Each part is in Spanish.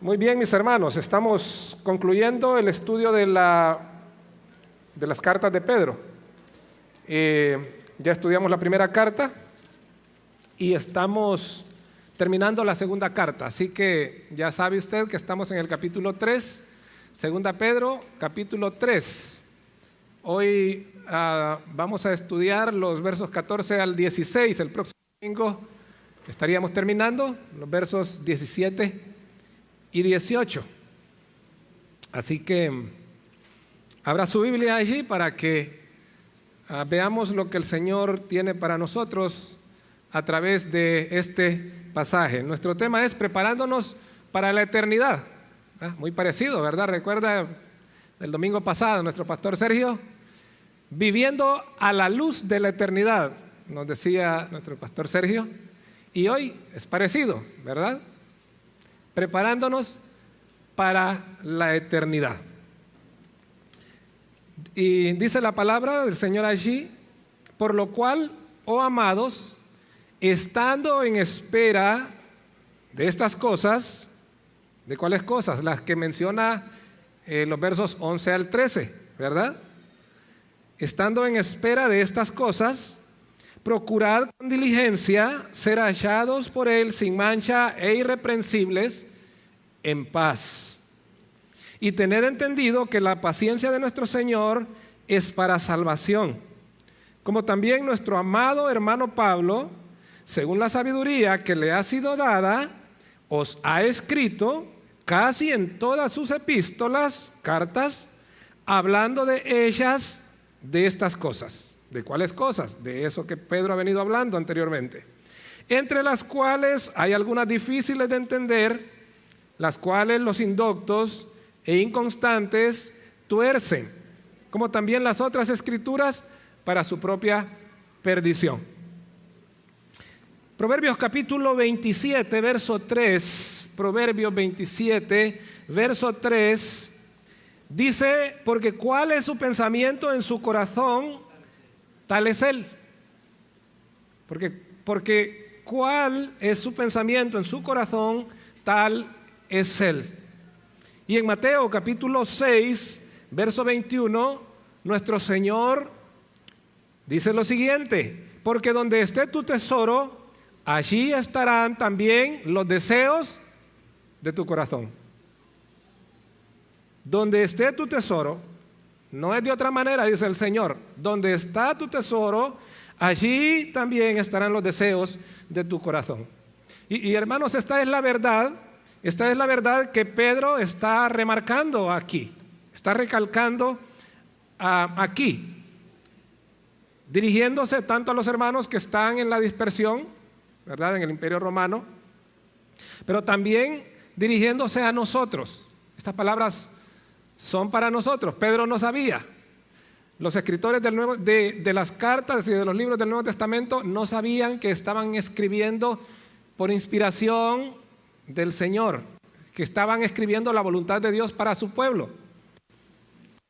Muy bien, mis hermanos, estamos concluyendo el estudio de las cartas de Pedro. Ya estudiamos la primera carta y estamos terminando la segunda carta, así que ya sabe usted que estamos en el capítulo 3, segunda Pedro, capítulo 3. Hoy vamos a estudiar los versos 14 al 16, el próximo domingo estaríamos terminando los versos 17 y 18. Así que abra su Biblia allí para que veamos lo que el Señor tiene para nosotros a través de este pasaje. Nuestro tema es preparándonos para la eternidad. Muy parecido, ¿verdad? Recuerda el domingo pasado nuestro pastor Sergio, viviendo a la luz de la eternidad, nos decía nuestro pastor Sergio, y hoy es parecido, ¿verdad? Preparándonos para la eternidad. Y dice la palabra del Señor allí: por lo cual, oh amados, estando en espera de estas cosas. ¿De cuáles cosas? Las que menciona los versos 11 al 13, ¿verdad? Estando en espera de estas cosas, procurad con diligencia ser hallados por Él sin mancha e irreprensibles en paz. Y tened entendido que la paciencia de nuestro Señor es para salvación, como también nuestro amado hermano Pablo, según la sabiduría que le ha sido dada, os ha escrito casi en todas sus epístolas, cartas, hablando de ellas, de estas cosas. ¿De cuáles cosas? De eso que Pedro ha venido hablando anteriormente. Entre las cuales hay algunas difíciles de entender, las cuales los indoctos e inconstantes tuercen, como también las otras escrituras para su propia perdición. Proverbios capítulo 27, verso 3, Proverbios 27, verso 3, dice: porque cuál es su pensamiento en su corazón, tal es él. Porque cuál es su pensamiento en su corazón, tal es él. Y en Mateo capítulo 6, verso 21, nuestro Señor dice lo siguiente: porque donde esté tu tesoro, allí estarán también los deseos de tu corazón. Donde esté tu tesoro, no es de otra manera, dice el Señor. Donde está tu tesoro, allí también estarán los deseos de tu corazón. Y hermanos, esta es la verdad que Pedro está remarcando aquí, está recalcando aquí, dirigiéndose tanto a los hermanos que están en la dispersión, ¿verdad?, en el Imperio Romano, pero también dirigiéndose a nosotros. Estas palabras son para nosotros. Pedro no sabía. Los escritores de las cartas y de los libros del Nuevo Testamento no sabían que estaban escribiendo por inspiración del Señor, que estaban escribiendo la voluntad de Dios para su pueblo.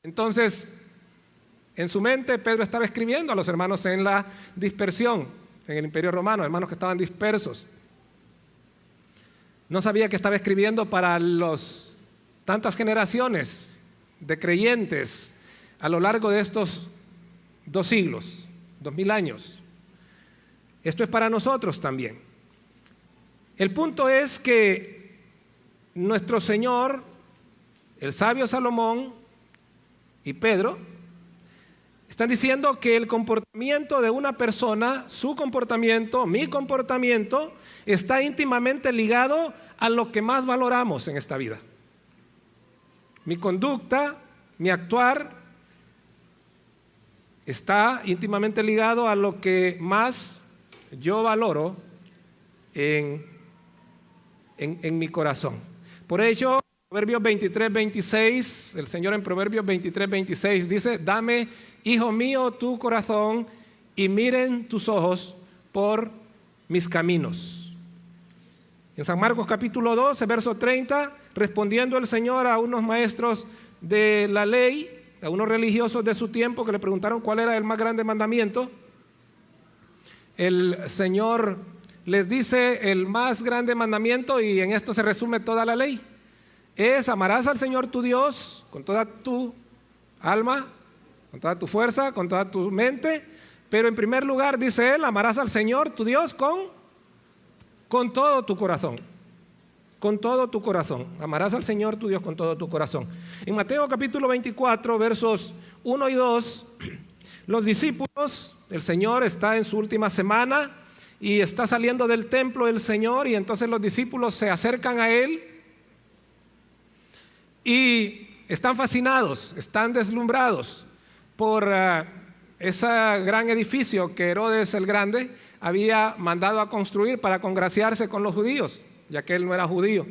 Entonces, en su mente, Pedro estaba escribiendo a los hermanos en la dispersión, en el Imperio Romano, hermanos que estaban dispersos. No sabía que estaba escribiendo para tantas generaciones de creyentes a lo largo de estos 2 siglos, 2000 años. Esto es para nosotros también. El punto es que nuestro Señor, el sabio Salomón y Pedro están diciendo que el comportamiento de una persona, su comportamiento, mi comportamiento, está íntimamente ligado a lo que más valoramos en esta vida. Mi conducta, mi actuar, está íntimamente ligado a lo que más yo valoro en mi corazón. Por ello, Proverbios 23, 26, el Señor en Proverbios 23, 26 dice: dame, hijo mío, tu corazón y miren tus ojos por mis caminos. En San Marcos capítulo 12, verso 30, respondiendo el Señor a unos maestros de la ley, a unos religiosos de su tiempo que le preguntaron cuál era el más grande mandamiento, el Señor les dice el más grande mandamiento, y en esto se resume toda la ley. es amarás al Señor tu Dios con toda tu alma, con toda tu fuerza, con toda tu mente. Pero en primer lugar, dice él, amarás al Señor tu Dios con todo tu corazón. Con todo tu corazón. Amarás al Señor tu Dios con todo tu corazón. En Mateo capítulo 24, versos 1 y 2, los discípulos, el Señor está en su última semana y está saliendo del templo del Señor, y entonces los discípulos se acercan a Él y están fascinados, están deslumbrados por ese gran edificio que Herodes el Grande había mandado a construir para congraciarse con los judíos, ya que él no era judío.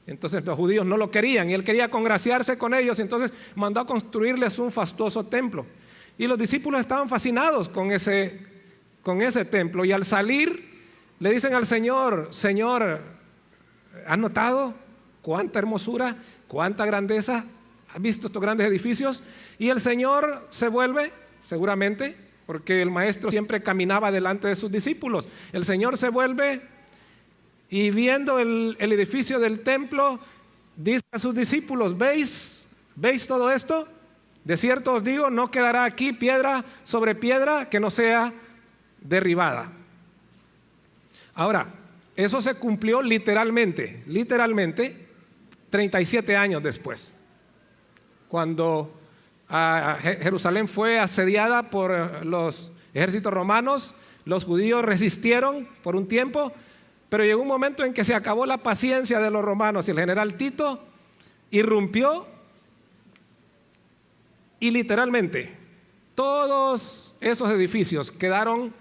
Entonces los judíos no lo querían y él quería congraciarse con ellos, entonces mandó a construirles un fastuoso templo. Y los discípulos estaban fascinados con ese templo, y al salir le dicen al Señor: Señor, ¿has notado cuánta hermosura, cuánta grandeza? ¿Has visto estos grandes edificios? Y el Señor se vuelve, seguramente, porque el maestro siempre caminaba delante de sus discípulos. El Señor se vuelve y, viendo el edificio del templo, dice a sus discípulos: ¿Veis todo esto? De cierto os digo, no quedará aquí piedra sobre piedra que no sea derribada. Ahora, eso se cumplió literalmente, 37 años después, cuando Jerusalén fue asediada por los ejércitos romanos. Los judíos resistieron por un tiempo, pero llegó un momento en que se acabó la paciencia de los romanos y el general Tito irrumpió, y literalmente todos esos edificios quedaron,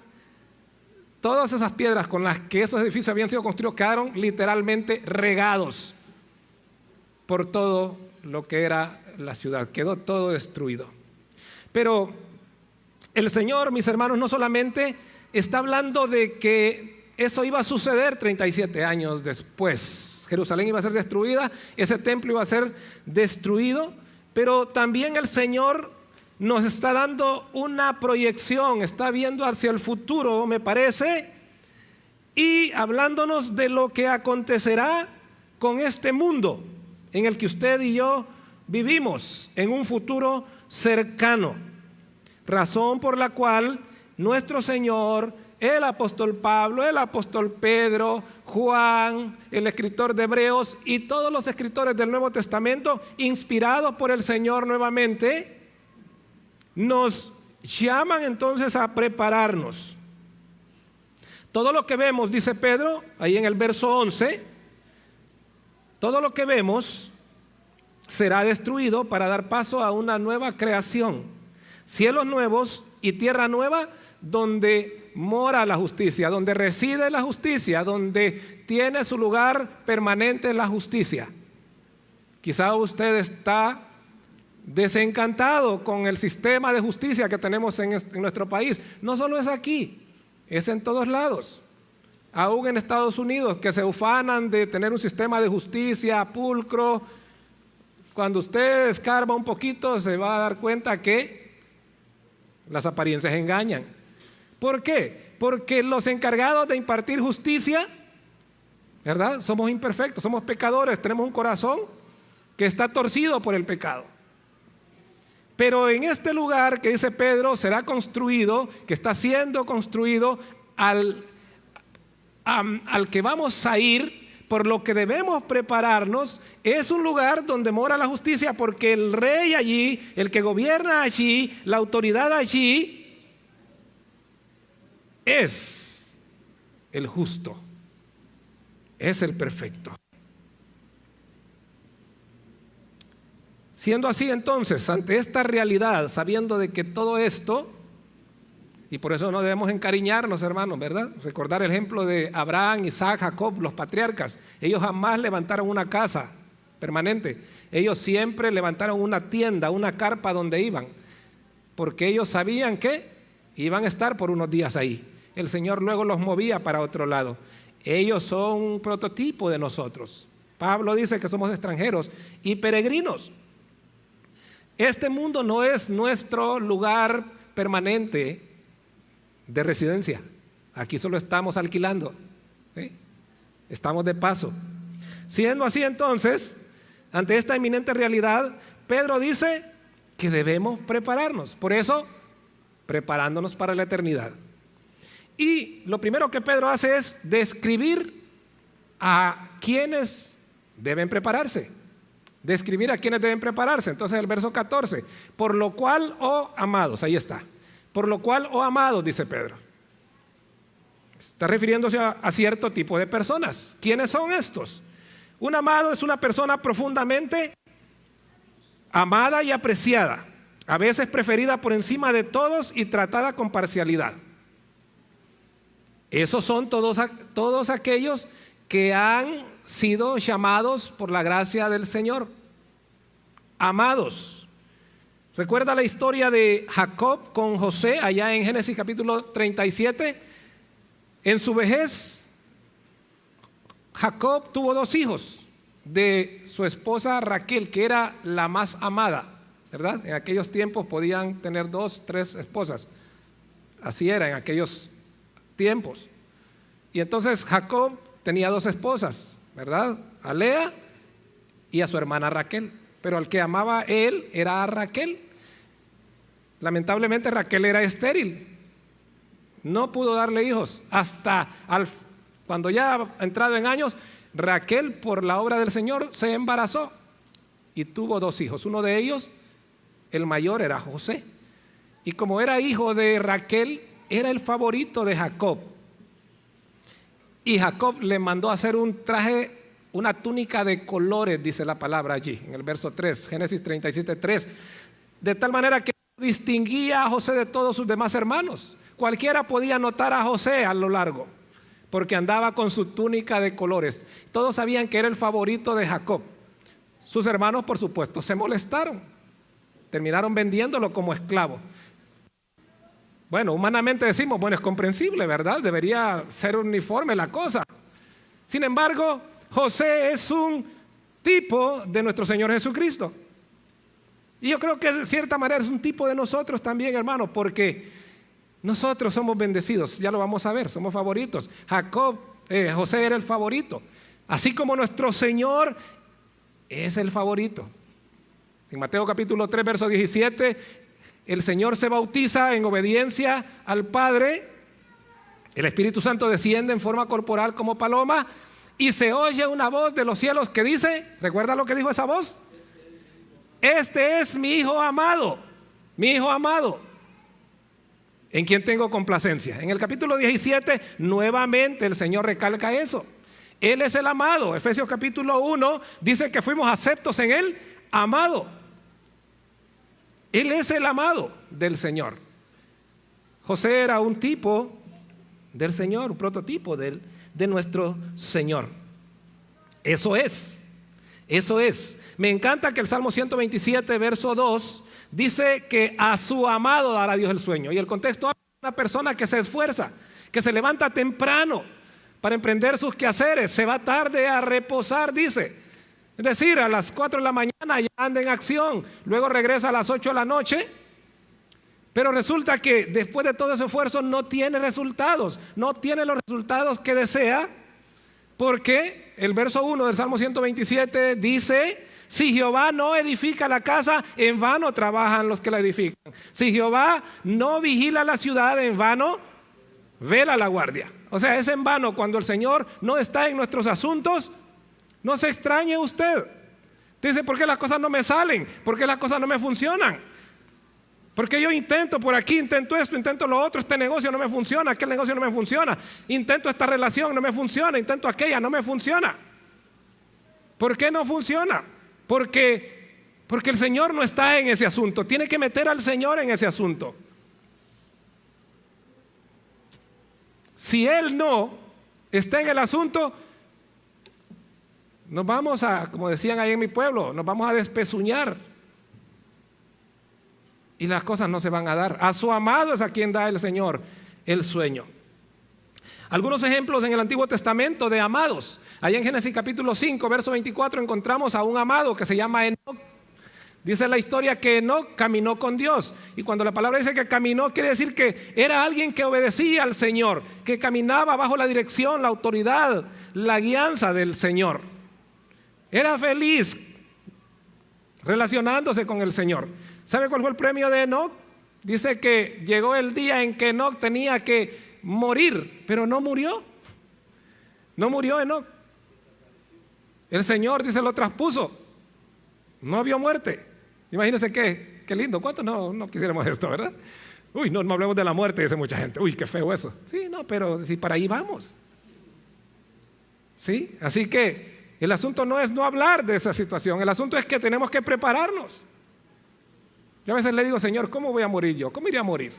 todas esas piedras con las que esos edificios habían sido construidos quedaron literalmente regados por todo lo que era la ciudad. Quedó todo destruido. Pero el Señor, mis hermanos, no solamente está hablando de que eso iba a suceder 37 años después. Jerusalén iba a ser destruida, ese templo iba a ser destruido, pero también el Señor nos está dando una proyección, está viendo hacia el futuro, me parece, y hablándonos de lo que acontecerá con este mundo en el que usted y yo vivimos en un futuro cercano. Razón por la cual nuestro Señor, el apóstol Pablo, el apóstol Pedro, Juan, el escritor de Hebreos y todos los escritores del Nuevo Testamento, inspirados por el Señor nuevamente, nos llaman entonces a prepararnos. Todo lo que vemos, dice Pedro, ahí en el verso 11, todo lo que vemos será destruido para dar paso a una nueva creación, cielos nuevos y tierra nueva, donde mora la justicia, donde reside la justicia, donde tiene su lugar permanente la justicia. Quizá usted está desencantado con el sistema de justicia que tenemos en nuestro país. No solo es aquí, es en todos lados. Aún en Estados Unidos, que se ufanan de tener un sistema de justicia pulcro, cuando usted escarba un poquito se va a dar cuenta que las apariencias engañan. ¿Por qué? Porque los encargados de impartir justicia, ¿verdad? Somos imperfectos, somos pecadores, tenemos un corazón que está torcido por el pecado. Pero en este lugar que dice Pedro será construido, que está siendo construido, al que vamos a ir, por lo que debemos prepararnos, es un lugar donde mora la justicia, porque el rey allí, el que gobierna allí, la autoridad allí, es el justo, es el perfecto. Siendo así, entonces, ante esta realidad, sabiendo de que todo esto, y por eso no debemos encariñarnos, hermanos, ¿verdad? Recordar el ejemplo de Abraham, Isaac, Jacob, los patriarcas. Ellos jamás levantaron una casa permanente. Ellos siempre levantaron una tienda, una carpa donde iban, porque ellos sabían que iban a estar por unos días ahí. El Señor luego los movía para otro lado. Ellos son un prototipo de nosotros. Pablo dice que somos extranjeros y peregrinos. Este mundo no es nuestro lugar permanente de residencia. Aquí solo estamos alquilando, ¿sí? Estamos de paso. Siendo así, entonces, ante esta inminente realidad, Pedro dice que debemos prepararnos. Por eso, preparándonos para la eternidad. Y lo primero que Pedro hace es describir a quienes deben prepararse. Describir a quienes deben prepararse. Entonces el verso 14, por lo cual, oh amados, ahí está. Por lo cual, oh amados, dice Pedro. Está refiriéndose a cierto tipo de personas. ¿Quiénes son estos? Un amado es una persona profundamente amada y apreciada, a veces preferida por encima de todos y tratada con parcialidad. Esos son todos aquellos que han sido llamados por la gracia del Señor. Amados. ¿Recuerda la historia de Jacob con José allá en Génesis capítulo 37? En su vejez, Jacob tuvo 2 hijos de su esposa Raquel, que era la más amada, ¿verdad? En aquellos tiempos podían tener 2, 3 esposas. Así era en aquellos tiempos. Y entonces Jacob tenía 2 esposas, ¿verdad? A Lea y a su hermana Raquel. Pero al que amaba él era a Raquel. Lamentablemente Raquel era estéril. No pudo darle hijos. Hasta cuando ya entrado en años, Raquel, por la obra del Señor, se embarazó y tuvo 2 hijos. Uno de ellos, el mayor, era José. Y como era hijo de Raquel, era el favorito de Jacob. Y Jacob le mandó a hacer un traje, una túnica de colores, dice la palabra allí, en el verso 3, Génesis 37, 3. De tal manera que distinguía a José de todos sus demás hermanos. Cualquiera podía notar a José a lo largo, porque andaba con su túnica de colores. Todos sabían que era el favorito de Jacob. Sus hermanos, por supuesto, se molestaron. Terminaron vendiéndolo como esclavo. Bueno, humanamente decimos, bueno, es comprensible, ¿verdad? Debería ser uniforme la cosa. Sin embargo, José es un tipo de nuestro Señor Jesucristo. Y yo creo que de cierta manera es un tipo de nosotros también, hermano, porque nosotros somos bendecidos, ya lo vamos a ver, somos favoritos. José era el favorito, así como nuestro Señor es el favorito. En Mateo capítulo 3, verso 17, el Señor se bautiza en obediencia al Padre, el Espíritu Santo desciende en forma corporal como paloma y se oye una voz de los cielos que dice, ¿recuerda lo que dijo esa voz? Este es mi Hijo amado, en quien tengo complacencia. En el capítulo 17, nuevamente el Señor recalca eso. Él es el amado. Efesios capítulo 1 dice que fuimos aceptos en Él, amado. Él es el amado del Señor. José era un tipo del Señor, un prototipo de nuestro Señor. Eso es. Me encanta que el Salmo 127, verso 2, dice que a su amado dará Dios el sueño. Y el contexto habla de una persona que se esfuerza, que se levanta temprano para emprender sus quehaceres, se va tarde a reposar, dice. Es decir, a las 4 de la mañana ya anda en acción, luego regresa a las 8 de la noche. Pero resulta que después de todo ese esfuerzo no tiene resultados, no tiene los resultados que desea, porque el verso 1 del Salmo 127 dice: si Jehová no edifica la casa, en vano trabajan los que la edifican. Si Jehová no vigila la ciudad, en vano vela la guardia. O sea, es en vano cuando el Señor no está en nuestros asuntos. No se extrañe usted. Dice, ¿por qué las cosas no me salen? ¿Por qué las cosas no me funcionan? Porque yo intento por aquí, intento esto, intento lo otro, este negocio no me funciona, aquel negocio no me funciona, intento esta relación, no me funciona, intento aquella, no me funciona. ¿Por qué no funciona? Porque el Señor no está en ese asunto. Tiene que meter al Señor en ese asunto. Si Él no está en el asunto, nos vamos a, como decían ahí en mi pueblo, nos vamos a despezuñar. Y las cosas no se van a dar. A su amado es a quien da el Señor el sueño. Algunos ejemplos en el Antiguo Testamento de amados. Allá en Génesis capítulo 5, verso 24, encontramos a un amado que se llama Enoc. Dice la historia que Enoc caminó con Dios. Y cuando la palabra dice que caminó, quiere decir que era alguien que obedecía al Señor, que caminaba bajo la dirección, la autoridad, la guianza del Señor. Era feliz relacionándose con el Señor. ¿Sabe cuál fue el premio de Enoc? Dice que llegó el día en que Enoc tenía que morir, pero no murió. No murió Enoc. El Señor, dice, lo traspuso. No vio muerte. Imagínense qué lindo. ¿Cuántos no quisiéramos esto, verdad? Uy, no hablemos de la muerte, dice mucha gente. Uy, qué feo eso. Sí, no, pero si para ahí vamos. ¿Sí? Así que el asunto no es no hablar de esa situación. El asunto es que tenemos que prepararnos. Yo a veces le digo, Señor, ¿cómo voy a morir yo? ¿Cómo iré a morir?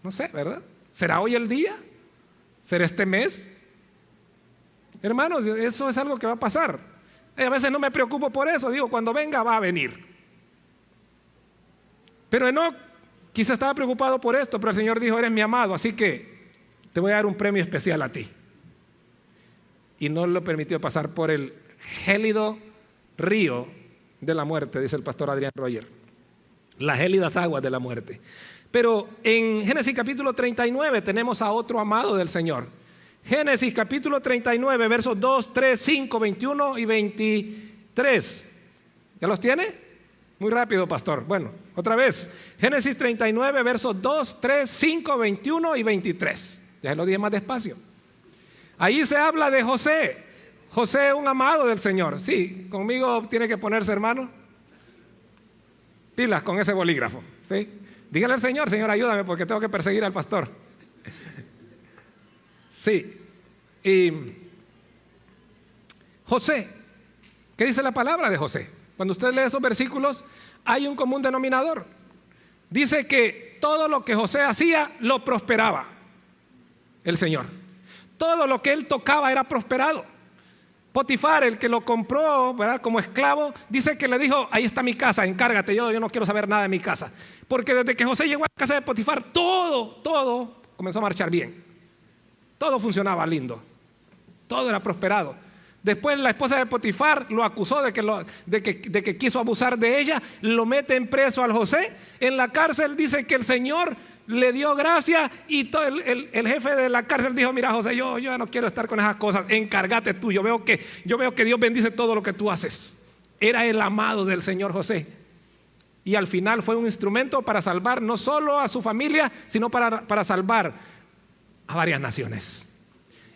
No sé, ¿verdad? ¿Será hoy el día? ¿Será este mes? Hermanos, eso es algo que va a pasar. A veces no me preocupo por eso. Digo, cuando venga va a venir. Pero Enoc quizá estaba preocupado por esto, pero el Señor dijo, eres mi amado, así que te voy a dar un premio especial a ti. Y no lo permitió pasar por el gélido río de la muerte, dice el pastor Adrián Roger. Las gélidas aguas de la muerte. Pero en Génesis capítulo 39 tenemos a otro amado del Señor. Génesis capítulo 39, versos 2, 3, 5, 21 y 23. ¿Ya los tiene? Muy rápido, pastor. Bueno, otra vez. Génesis 39, versos 2, 3, 5, 21 y 23. Ya lo dije más despacio. Ahí se habla de José. José, un amado del Señor. Sí, conmigo tiene que ponerse, hermano. Pilas con ese bolígrafo. ¿Sí? Dígale al Señor, Señor, ayúdame porque tengo que perseguir al pastor. Sí. Y José, ¿qué dice la palabra de José? Cuando usted lee esos versículos, hay un común denominador. Dice que todo lo que José hacía, lo prosperaba el Señor. Todo lo que él tocaba era prosperado. Potifar, el que lo compró, ¿verdad?, como esclavo, dice que le dijo, ahí está mi casa, encárgate, yo no quiero saber nada de mi casa. Porque desde que José llegó a la casa de Potifar, todo comenzó a marchar bien. Todo funcionaba lindo. Todo era prosperado. Después la esposa de Potifar lo acusó de que quiso abusar de ella, lo mete en preso al José. En la cárcel dice que el Señor le dio gracia y todo el jefe de la cárcel dijo, mira José, yo ya no quiero estar con esas cosas, encárgate tú, yo veo que Dios bendice todo lo que tú haces. Era el amado del Señor José. Y al final fue un instrumento para salvar no solo a su familia, sino para salvar a varias naciones.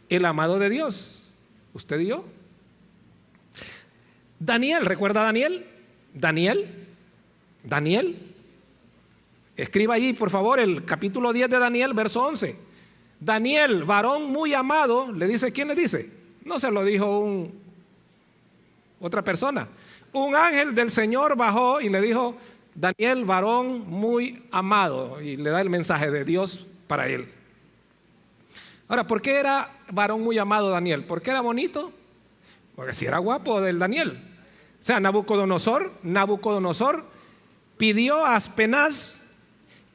El amado de Dios, usted y yo. Daniel, ¿recuerda a Daniel? Daniel. Escriba allí, por favor, el capítulo 10 de Daniel, verso 11. Daniel, varón muy amado, le dice, ¿quién le dice? No se lo dijo otra persona. Un ángel del Señor bajó y le dijo, Daniel, varón muy amado, y le da el mensaje de Dios para él. Ahora, ¿por qué era varón muy amado Daniel? ¿Por qué era bonito? Porque si era guapo del Daniel. O sea, Nabucodonosor pidió a Aspenaz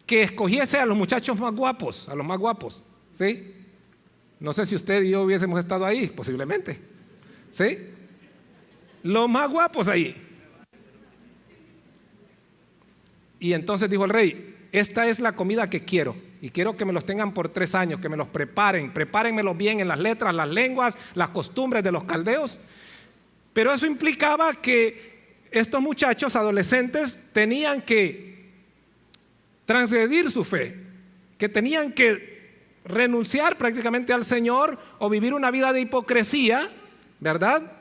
que escogiese a los muchachos más guapos, a los más guapos, ¿sí? No sé si usted y yo hubiésemos estado ahí, posiblemente, ¿sí? Los más guapos ahí. Y entonces dijo el rey, esta es la comida que quiero, y quiero que me los tengan por 3 años, que me los prepárenmelos bien en las letras, las lenguas, las costumbres de los caldeos. Pero eso implicaba que estos muchachos adolescentes tenían que transgredir su fe, que tenían que renunciar prácticamente al Señor o vivir una vida de hipocresía, ¿verdad?,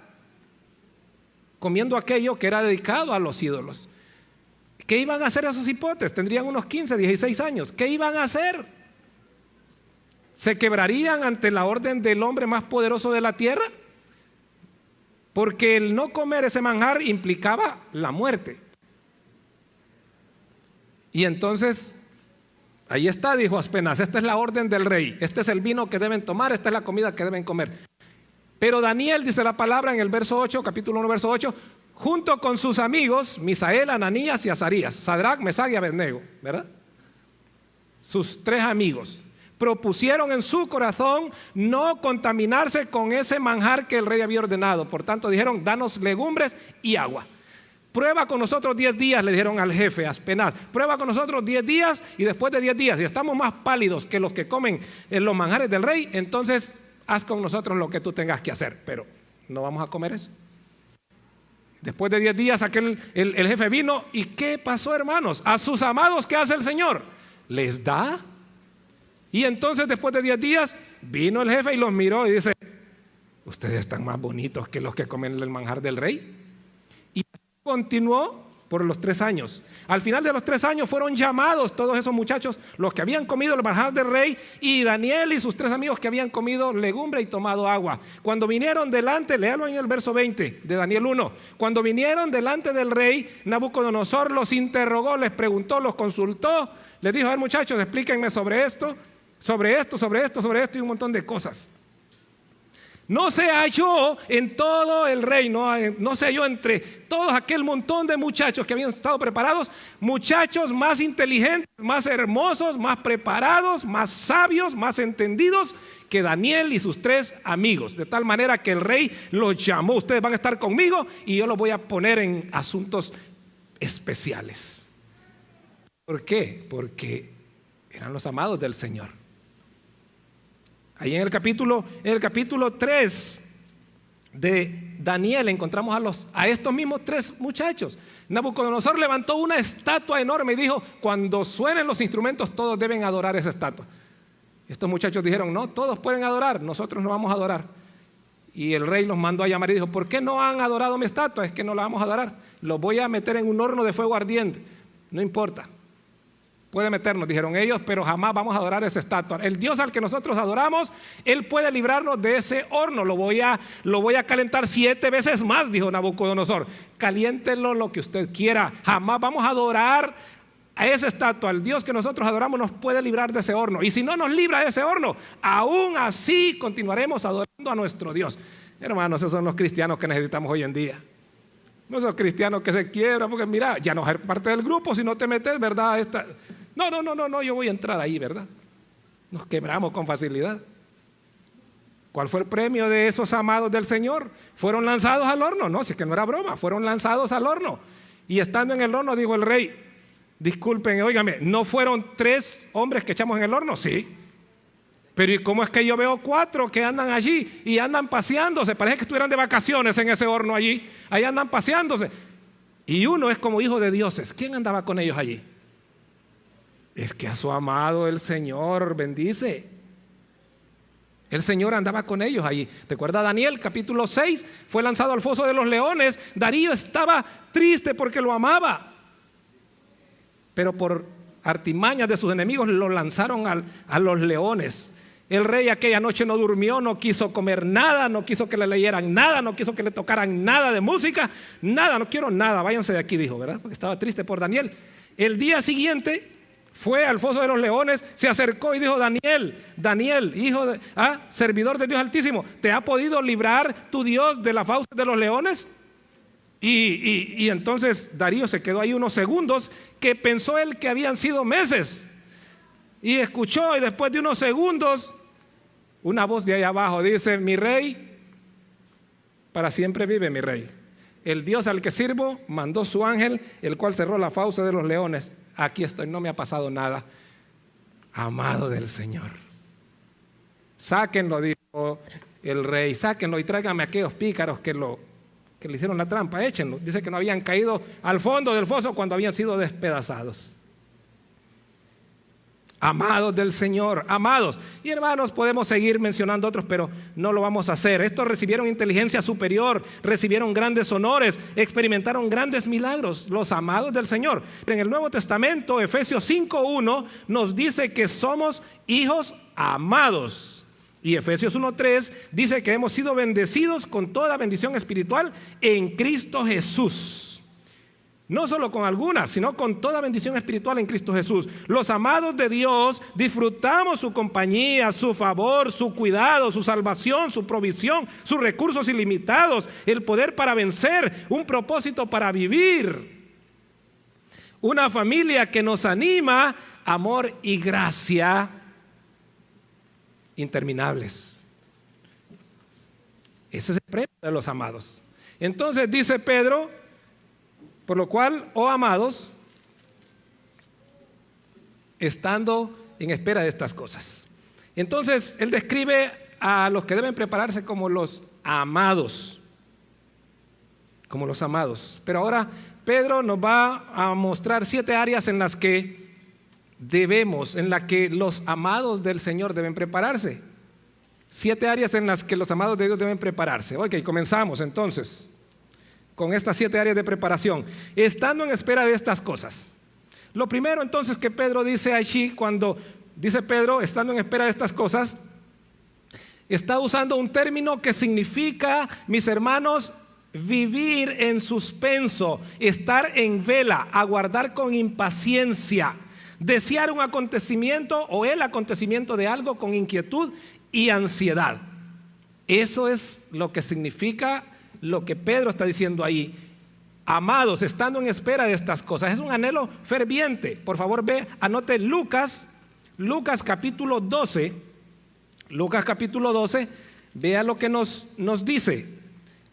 comiendo aquello que era dedicado a los ídolos. ¿Qué iban a hacer esos hipotes? Tendrían unos 15, 16 años. ¿Qué iban a hacer? ¿Se quebrarían ante la orden del hombre más poderoso de la tierra? Porque el no comer ese manjar implicaba la muerte. Y entonces, ahí está, dijo Aspenaz, esta es la orden del rey, este es el vino que deben tomar, esta es la comida que deben comer. Pero Daniel, dice la palabra en el verso 8, capítulo 1, verso 8, junto con sus amigos, Misael, Ananías y Azarías, Sadrac, Mesach y Abednego, ¿verdad? Sus 3 amigos propusieron en su corazón no contaminarse con ese manjar que el rey había ordenado. Por tanto dijeron, danos legumbres y agua. Prueba con nosotros 10 días, le dijeron al jefe Aspenaz. Prueba con nosotros 10 días y después de 10 días, si estamos más pálidos que los que comen en los manjares del rey, entonces haz con nosotros lo que tú tengas que hacer. Pero no vamos a comer eso. Después de 10 días el jefe vino. ¿Y qué pasó, hermanos? A sus amados, ¿qué hace el Señor? Les da. Y entonces después de 10 días vino el jefe y los miró y dice: ustedes están más bonitos que los que comen el manjar del rey. Y continuó por los 3 años. Al final de los 3 años fueron llamados todos esos muchachos, los que habían comido el manjar del rey, y Daniel y sus 3 amigos que habían comido legumbre y tomado agua. Cuando vinieron delante, léalo en el verso 20 de Daniel 1. Cuando vinieron delante del rey, Nabucodonosor los interrogó, les preguntó, los consultó, les dijo: a ver, muchachos, explíquenme sobre esto, sobre esto, sobre esto, sobre esto, y un montón de cosas. No se halló en todo el reino, no se halló entre todos aquel montón de muchachos que habían estado preparados, muchachos más inteligentes, más hermosos, más preparados, más sabios, más entendidos que Daniel y sus 3 amigos. De tal manera que el rey los llamó: ustedes van a estar conmigo y yo los voy a poner en asuntos especiales. ¿Por qué? Porque eran los amados del Señor. Ahí en el capítulo 3 de Daniel encontramos a estos mismos 3 muchachos. Nabucodonosor levantó una estatua enorme y dijo: cuando suenen los instrumentos todos deben adorar esa estatua. Estos muchachos dijeron: no, todos pueden adorar, nosotros no vamos a adorar. Y el rey los mandó a llamar y dijo: ¿por qué no han adorado mi estatua? Es que no la vamos a adorar, los voy a meter en un horno de fuego ardiente. No importa, puede meternos, dijeron ellos, pero jamás vamos a adorar esa estatua. El Dios al que nosotros adoramos, Él puede librarnos de ese horno. Lo voy a calentar 7 veces más, dijo Nabucodonosor. Caliéntenlo lo que usted quiera. Jamás vamos a adorar a esa estatua. El Dios que nosotros adoramos nos puede librar de ese horno. Y si no nos libra de ese horno, aún así continuaremos adorando a nuestro Dios. Hermanos, esos son los cristianos que necesitamos hoy en día. No esos cristianos que se quiebran porque mira, ya no eres parte del grupo si no te metes, ¿verdad? No, yo voy a entrar ahí, ¿verdad? Nos quebramos con facilidad. ¿Cuál fue el premio de esos amados del Señor? Fueron lanzados al horno. No, si es que no era broma, fueron lanzados al horno. Y estando en el horno dijo el rey: disculpen, óigame, ¿no fueron 3 hombres que echamos en el horno? Sí. Pero ¿y cómo es que yo veo 4 que andan allí y andan paseándose? Parece que estuvieran de vacaciones en ese horno allí. Ahí andan paseándose. Y uno es como hijo de dioses. ¿Quién andaba con ellos allí? Es que a su amado el Señor bendice. El Señor andaba con ellos allí. Recuerda Daniel, capítulo 6, fue lanzado al foso de los leones. Darío estaba triste porque lo amaba, pero por artimañas de sus enemigos lo lanzaron a los leones. El rey aquella noche no durmió, no quiso comer nada, no quiso que le leyeran nada, no quiso que le tocaran nada de música, nada, no quiero nada, váyanse de aquí, dijo, ¿verdad? Porque estaba triste por Daniel. El día siguiente fue al foso de los leones, se acercó y dijo: Daniel, hijo de servidor del Dios Altísimo, ¿te ha podido librar tu Dios de la fauces de los leones? Y entonces Darío se quedó ahí unos segundos, que pensó él que habían sido meses, y escuchó, y después de unos segundos una voz de ahí abajo dice: mi rey, para siempre vive mi rey. El Dios al que sirvo mandó su ángel, el cual cerró la fauce de los leones. Aquí estoy, no me ha pasado nada. Amado del Señor, sáquenlo, dijo el rey, sáquenlo y tráiganme a aquellos pícaros que le hicieron la trampa, échenlo. Dice que no habían caído al fondo del foso cuando habían sido despedazados. Amados del Señor, amados. Y hermanos, podemos seguir mencionando otros, pero no lo vamos a hacer. Estos recibieron inteligencia superior, recibieron grandes honores, experimentaron grandes milagros, los amados del Señor. En el Nuevo Testamento, Efesios 5:1 nos dice que somos hijos amados. Y Efesios 1:3 dice que hemos sido bendecidos con toda bendición espiritual en Cristo Jesús. No solo con algunas, sino con toda bendición espiritual en Cristo Jesús. Los amados de Dios disfrutamos su compañía, su favor, su cuidado, su salvación, su provisión, sus recursos ilimitados, el poder para vencer, un propósito para vivir. Una familia que nos anima, amor y gracia interminables. Ese es el premio de los amados. Entonces dice Pedro: por lo cual, oh amados, estando en espera de estas cosas. Entonces, él describe a los que deben prepararse como los amados. como los amados. Pero ahora Pedro nos va a mostrar 7 áreas en las que los amados del Señor deben prepararse. 7 áreas en las que los amados de Dios deben prepararse. Ok, comenzamos entonces con estas 7 áreas de preparación. Estando en espera de estas cosas. Lo primero entonces que Pedro dice allí, cuando dice Pedro, estando en espera de estas cosas, está usando un término que significa, mis hermanos, vivir en suspenso, estar en vela, aguardar con impaciencia, desear un acontecimiento o el acontecimiento de algo con inquietud y ansiedad. Eso es lo que significa lo que Pedro está diciendo ahí. Amados, estando en espera de estas cosas. Es un anhelo ferviente. Por favor, anote Lucas capítulo 12. Lucas capítulo 12, vea lo que nos dice.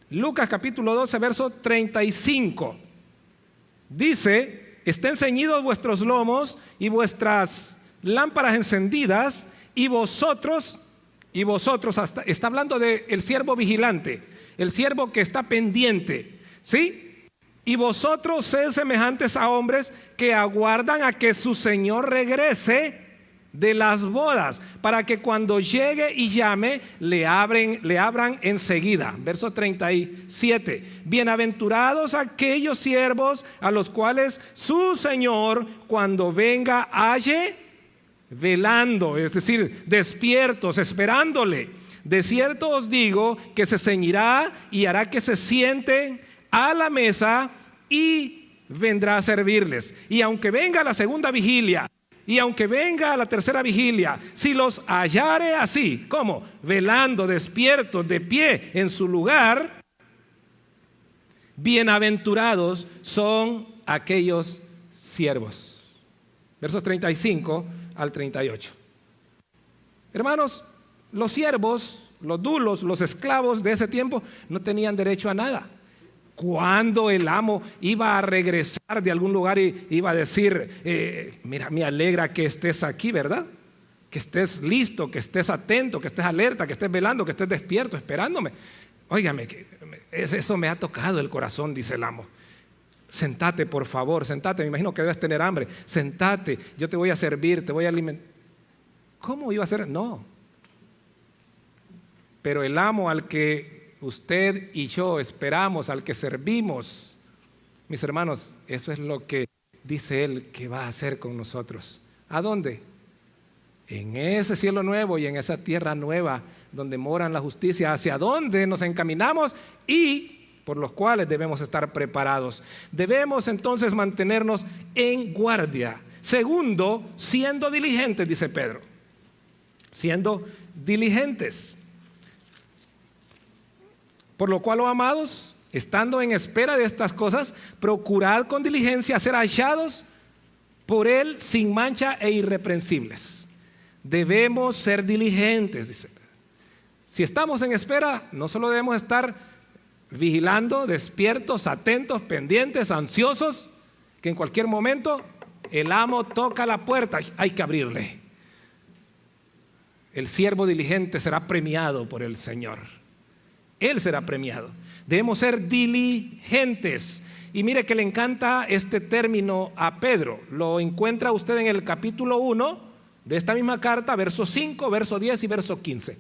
Lucas capítulo 12, verso 35. Dice: estén ceñidos vuestros lomos y vuestras lámparas encendidas, y vosotros, está hablando del siervo vigilante, el siervo que está pendiente, ¿sí? Y vosotros sed semejantes a hombres que aguardan a que su Señor regrese de las bodas, para que cuando llegue y llame, le abran enseguida. Verso 37. Bienaventurados aquellos siervos a los cuales su Señor, cuando venga, halle velando, es decir, despiertos, esperándole. De cierto os digo que se ceñirá y hará que se sienten a la mesa y vendrá a servirles. Y aunque venga la segunda vigilia, y aunque venga la tercera vigilia, si los hallare así, ¿cómo? Velando, despiertos, de pie en su lugar, bienaventurados son aquellos siervos. Versos 35 al 38. Hermanos, los siervos, los dulos, los esclavos de ese tiempo no tenían derecho a nada. Cuando el amo iba a regresar de algún lugar y iba a decir, mira, me alegra que estés aquí, ¿verdad? Que estés listo, que estés atento, que estés alerta, que estés velando, que estés despierto, esperándome. Óigame, eso me ha tocado el corazón, dice el amo. Sentate, por favor, sentate. Me imagino que debes tener hambre. Sentate, yo te voy a servir, te voy a alimentar. ¿Cómo iba a ser? No. Pero el amo al que usted y yo esperamos, al que servimos, mis hermanos, eso es lo que dice Él que va a hacer con nosotros. ¿A dónde? En ese cielo nuevo y en esa tierra nueva donde moran la justicia, hacia donde nos encaminamos y por los cuales debemos estar preparados. Debemos entonces mantenernos en guardia. Segundo, siendo diligentes, dice Pedro. Siendo diligentes. Por lo cual, oh amados, estando en espera de estas cosas, procurad con diligencia ser hallados por Él sin mancha e irreprensibles. Debemos ser diligentes, dice. Si estamos en espera, no solo debemos estar vigilando, despiertos, atentos, pendientes, ansiosos, que en cualquier momento el amo toca la puerta, hay que abrirle. El siervo diligente será premiado por el Señor. Él será premiado. Debemos ser diligentes. Y mire que le encanta este término a Pedro. Lo encuentra usted en el capítulo 1 de esta misma carta, verso 5, verso 10 y verso 15.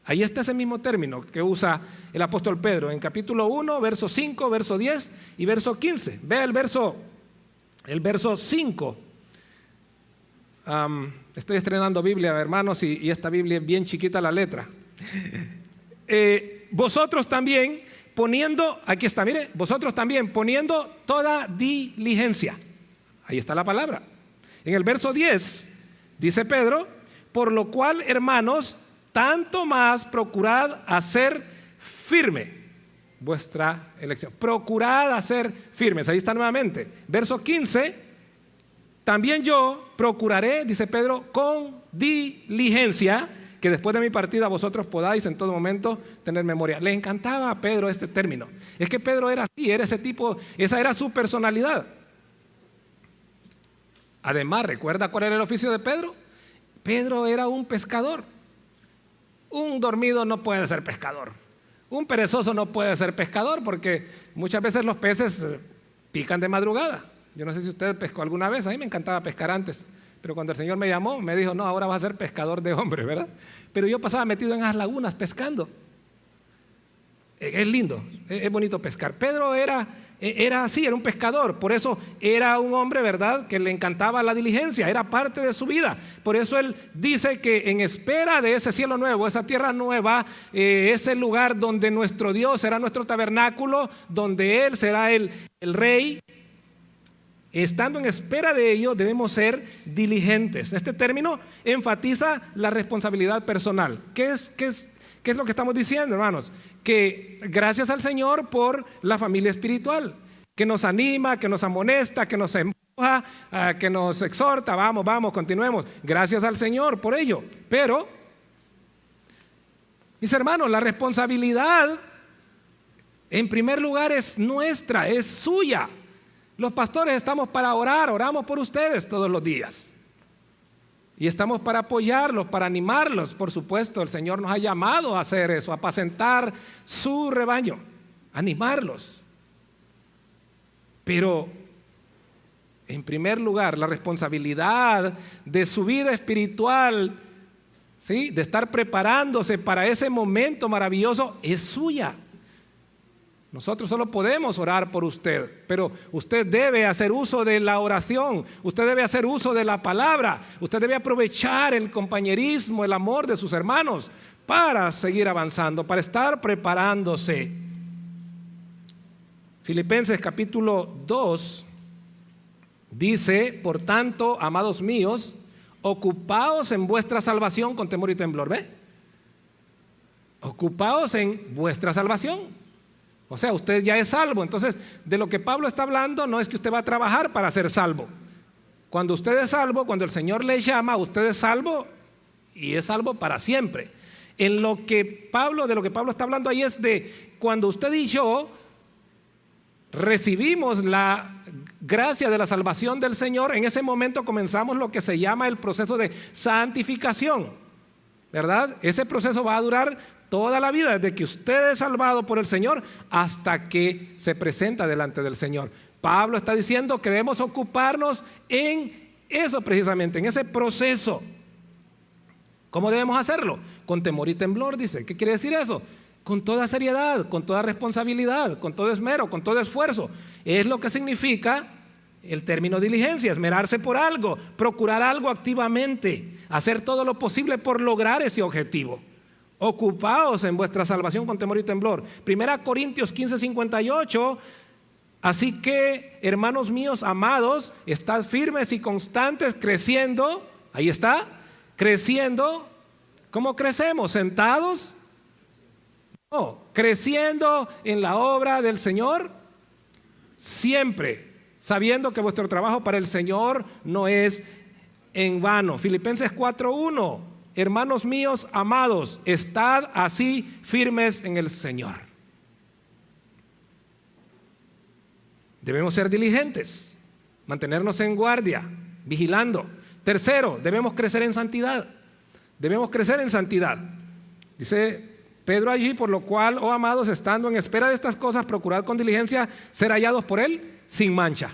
Ahí está ese mismo término que usa el apóstol Pedro en capítulo 1, verso 5, verso 10 y verso 15. Vea el verso 5. Estoy estrenando Biblia, hermanos, y esta Biblia es bien chiquita la letra. Vosotros también poniendo, aquí está, mire, vosotros también poniendo toda diligencia. Ahí está la palabra. En el verso 10 dice Pedro: por lo cual, hermanos, tanto más procurad hacer firme vuestra elección. Procurad hacer firmes. Ahí está nuevamente. Verso 15: también yo procuraré, dice Pedro, con diligencia, que después de mi partida vosotros podáis en todo momento tener memoria. Le encantaba a Pedro este término. Es que Pedro era así, era ese tipo, esa era su personalidad. Además, ¿recuerda cuál era el oficio de Pedro? Pedro era un pescador. Un dormido no puede ser pescador. Un perezoso no puede ser pescador porque muchas veces los peces pican de madrugada. Yo no sé si usted pescó alguna vez, a mí me encantaba pescar antes, pero cuando el Señor me llamó, me dijo, no, ahora vas a ser pescador de hombres, ¿verdad? Pero yo pasaba metido en esas lagunas pescando. Es lindo, es bonito pescar. Pedro era así, era un pescador. Por eso era un hombre, ¿verdad?, que le encantaba la diligencia, era parte de su vida. Por eso él dice que en espera de ese cielo nuevo, esa tierra nueva, ese lugar donde nuestro Dios será nuestro tabernáculo, donde Él será el rey, estando en espera de ello debemos ser diligentes. Este término enfatiza la responsabilidad personal. ¿Qué es lo que estamos diciendo, hermanos? Que gracias al Señor por la familia espiritual, que nos anima, que nos amonesta, que nos empuja, que nos exhorta, vamos, continuemos. Gracias al Señor por ello. Pero, mis hermanos, la responsabilidad en primer lugar es nuestra, es suya. Los pastores estamos para orar, oramos por ustedes todos los días. Y estamos para apoyarlos, para animarlos. Por supuesto, el Señor nos ha llamado a hacer eso, a apacentar su rebaño, animarlos. Pero, en primer lugar, la responsabilidad de su vida espiritual, ¿sí?, de estar preparándose para ese momento maravilloso, es suya. Nosotros solo podemos orar por usted, pero usted debe hacer uso de la oración, usted debe hacer uso de la palabra, usted debe aprovechar el compañerismo, el amor de sus hermanos para seguir avanzando, para estar preparándose. Filipenses capítulo 2 dice, por tanto, amados míos, ocupaos en vuestra salvación con temor y temblor. ¿Ve? Ocupaos en vuestra salvación. O sea, usted ya es salvo. Entonces, de lo que Pablo está hablando no es que usted va a trabajar para ser salvo. Cuando usted es salvo, cuando el Señor le llama, usted es salvo y es salvo para siempre. De lo que Pablo está hablando ahí es de cuando usted y yo recibimos la gracia de la salvación del Señor, en ese momento comenzamos lo que se llama el proceso de santificación, ¿verdad? Ese proceso va a durar toda la vida, desde que usted es salvado por el Señor hasta que se presenta delante del Señor. Pablo está diciendo que debemos ocuparnos en eso precisamente, en ese proceso. ¿Cómo debemos hacerlo? Con temor y temblor, dice. ¿Qué quiere decir eso? Con toda seriedad, con toda responsabilidad, con todo esmero, con todo esfuerzo. Es lo que significa el término diligencia, esmerarse por algo, procurar algo activamente, hacer todo lo posible por lograr ese objetivo. Ocupaos en vuestra salvación con temor y temblor. 1 Corintios 15:58. Así que, hermanos míos amados, estad firmes y constantes, creciendo. Ahí está, creciendo. ¿Cómo crecemos? ¿Sentados? No, creciendo en la obra del Señor, siempre sabiendo que vuestro trabajo para el Señor no es en vano. Filipenses 4:1. Hermanos míos amados, estad así firmes en el Señor. Debemos ser diligentes, mantenernos en guardia, vigilando. Tercero, debemos crecer en santidad. Debemos crecer en santidad. Dice Pedro allí, por lo cual, oh amados, estando en espera de estas cosas, procurad con diligencia ser hallados por Él sin mancha.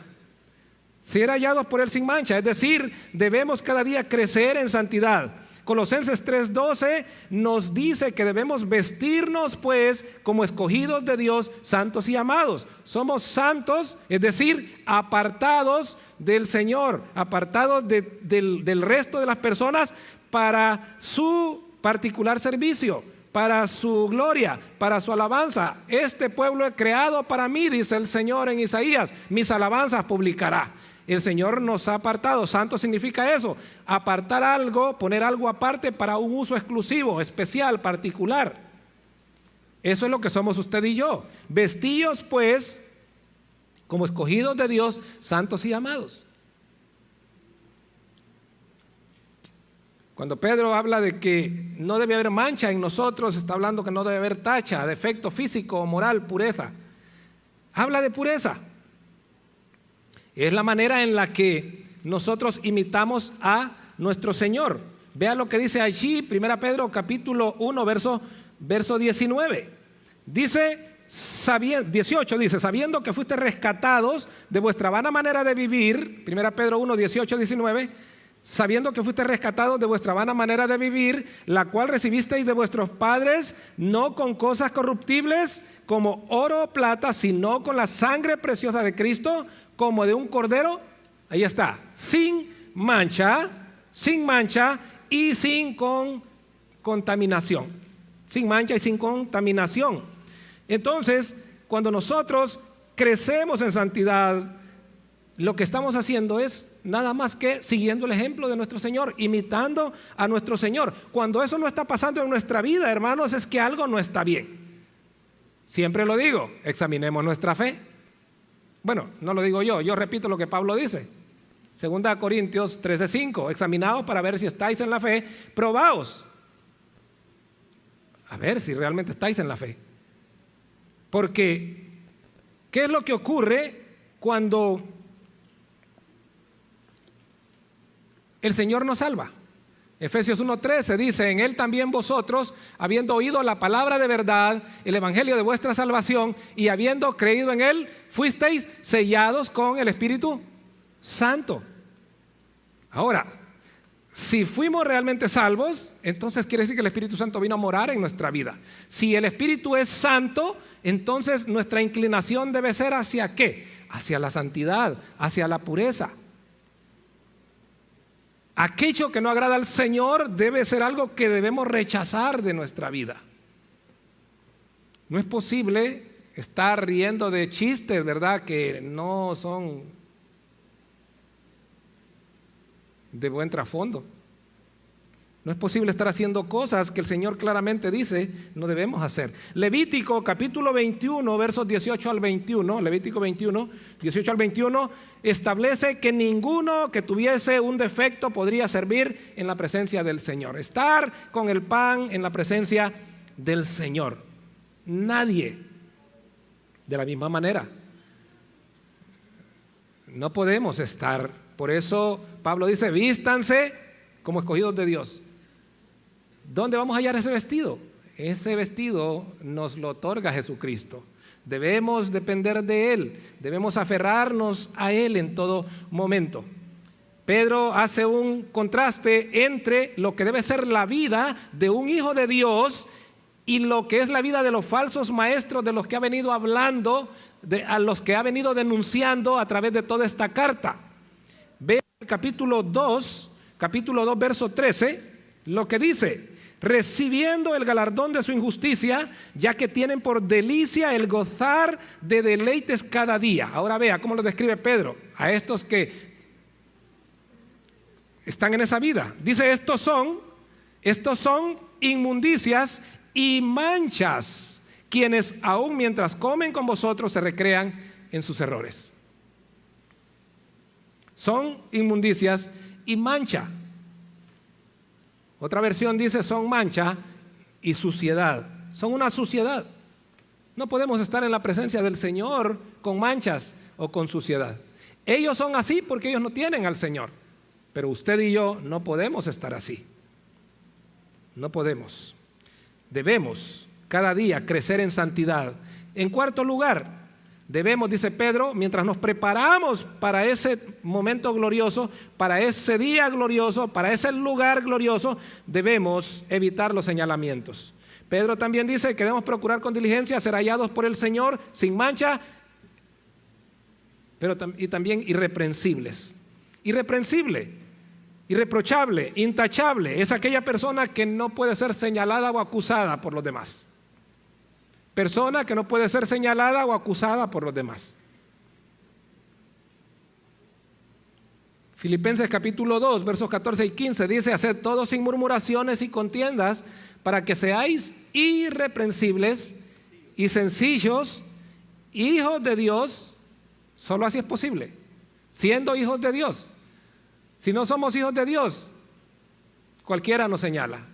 Ser hallados por Él sin mancha, es decir, debemos cada día crecer en santidad. Colosenses 3:12 nos dice que debemos vestirnos pues como escogidos de Dios, santos y amados. Somos santos, es decir, apartados del Señor, apartados del resto de las personas para su particular servicio, para su gloria, para su alabanza. Este pueblo es creado para mí, dice el Señor en Isaías, mis alabanzas publicará. El Señor nos ha apartado. Santo significa eso, apartar algo, poner algo aparte para un uso exclusivo, especial, particular. Eso es lo que somos usted y yo. Vestíos pues como escogidos de Dios, santos y amados. Cuando Pedro habla de que no debe haber mancha en nosotros, está hablando que no debe haber tacha, defecto físico o moral, pureza. Habla de pureza. Es la manera en la que nosotros imitamos a nuestro Señor. Vea lo que dice allí, 1 Pedro capítulo 1, verso 19. Dice, 18 dice, sabiendo que fuiste rescatados de vuestra vana manera de vivir, 1 Pedro 1, 18, 19, sabiendo que fuiste rescatados de vuestra vana manera de vivir, la cual recibisteis de vuestros padres, no con cosas corruptibles como oro o plata, sino con la sangre preciosa de Cristo, como de un cordero, ahí está, sin mancha y sin contaminación. Sin mancha y sin contaminación. Entonces, cuando nosotros crecemos en santidad, lo que estamos haciendo es nada más que siguiendo el ejemplo de nuestro Señor, imitando a nuestro Señor. Cuando eso no está pasando en nuestra vida, hermanos, es que algo no está bien. Siempre lo digo, examinemos nuestra fe. Bueno, no lo digo yo repito lo que Pablo dice. 2 Corintios 13:5, examinaos para ver si estáis en la fe, probaos. A ver si realmente estáis en la fe. Porque, ¿qué es lo que ocurre cuando el Señor nos salva? Efesios 1:13 dice, en Él también vosotros, habiendo oído la palabra de verdad, el evangelio de vuestra salvación, y habiendo creído en Él, fuisteis sellados con el Espíritu Santo. Ahora, si fuimos realmente salvos, entonces quiere decir que el Espíritu Santo vino a morar en nuestra vida. Si el Espíritu es santo, entonces nuestra inclinación debe ser ¿hacia qué? Hacia la santidad, hacia la pureza. Aquello que no agrada al Señor debe ser algo que debemos rechazar de nuestra vida. No es posible estar riendo de chistes, ¿verdad?, que no son de buen trasfondo. No es posible estar haciendo cosas que el Señor claramente dice no debemos hacer. Levítico capítulo 21, versos 18 al 21, Levítico 21, 18 al 21, establece que ninguno que tuviese un defecto podría servir en la presencia del Señor. Estar con el pan en la presencia del Señor. Nadie. De la misma manera, no podemos estar. Por eso Pablo dice, vístanse como escogidos de Dios. ¿Dónde vamos a hallar ese vestido? Ese vestido nos lo otorga Jesucristo. Debemos depender de Él, debemos aferrarnos a Él en todo momento. Pedro hace un contraste entre lo que debe ser la vida de un hijo de Dios y lo que es la vida de los falsos maestros, de los que ha venido hablando, a los que ha venido denunciando a través de toda esta carta. Ve el capítulo 2, verso 13, lo que dice: recibiendo el galardón de su injusticia, ya que tienen por delicia el gozar de deleites cada día. Ahora vea cómo lo describe Pedro a estos que están en esa vida. Dice, estos son inmundicias y manchas, quienes aún mientras comen con vosotros se recrean en sus errores. Son inmundicias y mancha. Otra versión dice son mancha y suciedad. Son una suciedad. No podemos estar en la presencia del Señor con manchas o con suciedad. Ellos son así porque ellos no tienen al Señor. Pero usted y yo no podemos estar así. No podemos. Debemos cada día crecer en santidad. En cuarto lugar, debemos, dice Pedro, mientras nos preparamos para ese momento glorioso, para ese día glorioso, para ese lugar glorioso, debemos evitar los señalamientos. Pedro también dice que debemos procurar con diligencia ser hallados por el Señor sin mancha, y también irreprensibles. Irreprensible, irreprochable, intachable es aquella persona que no puede ser señalada o acusada por los demás. Persona que no puede ser señalada o acusada por los demás. Filipenses capítulo 2, versos 14 y 15 dice: haced todo sin murmuraciones y contiendas, para que seáis irreprensibles y sencillos, hijos de Dios. Solo así es posible, siendo hijos de Dios. Si no somos hijos de Dios, cualquiera nos señala,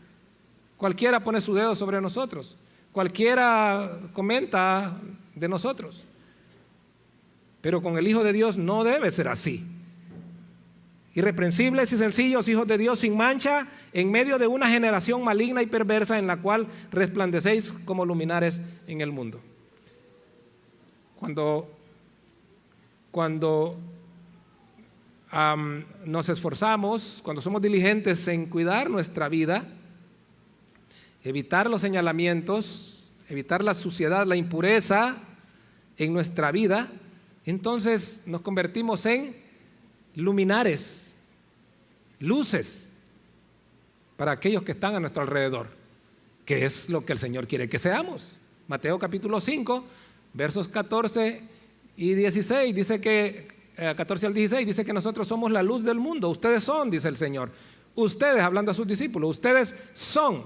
cualquiera pone su dedo sobre nosotros, cualquiera comenta de nosotros. Pero con el Hijo de Dios no debe ser así. irreprensibles y sencillos, hijos de Dios sin mancha, en medio de una generación maligna y perversa en la cual resplandecéis como luminares en el mundo. Cuando nos esforzamos, cuando somos diligentes en cuidar nuestra vida, evitar los señalamientos, evitar la suciedad, la impureza en nuestra vida, entonces nos convertimos en luminares, luces para aquellos que están a nuestro alrededor, que es lo que el Señor quiere que seamos. Mateo capítulo 5, versos 14 y 16, dice que 14 al 16, dice que nosotros somos la luz del mundo. Ustedes son, dice el Señor. Ustedes, hablando a sus discípulos, ustedes son.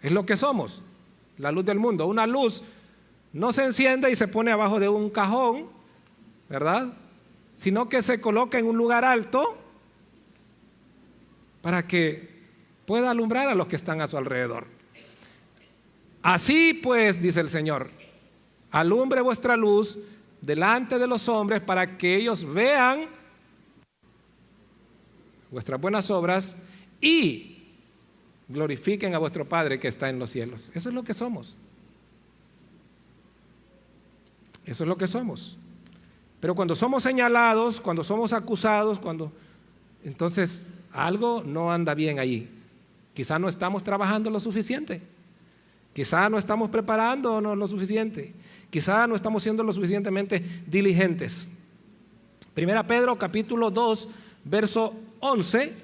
Es lo que somos, la luz del mundo. Una luz no se enciende y se pone abajo de un cajón, ¿verdad? Sino que se coloca en un lugar alto para que pueda alumbrar a los que están a su alrededor. Así pues, dice el Señor, alumbre vuestra luz delante de los hombres para que ellos vean vuestras buenas obras y glorifiquen a vuestro Padre que está en los cielos. Eso es lo que somos. Eso es lo que somos. Pero cuando somos señalados, cuando somos acusados, entonces algo no anda bien allí. Quizá no estamos trabajando lo suficiente. Quizá no estamos preparándonos lo suficiente. Quizá no estamos siendo lo suficientemente diligentes. Primera Pedro capítulo 2, verso 11.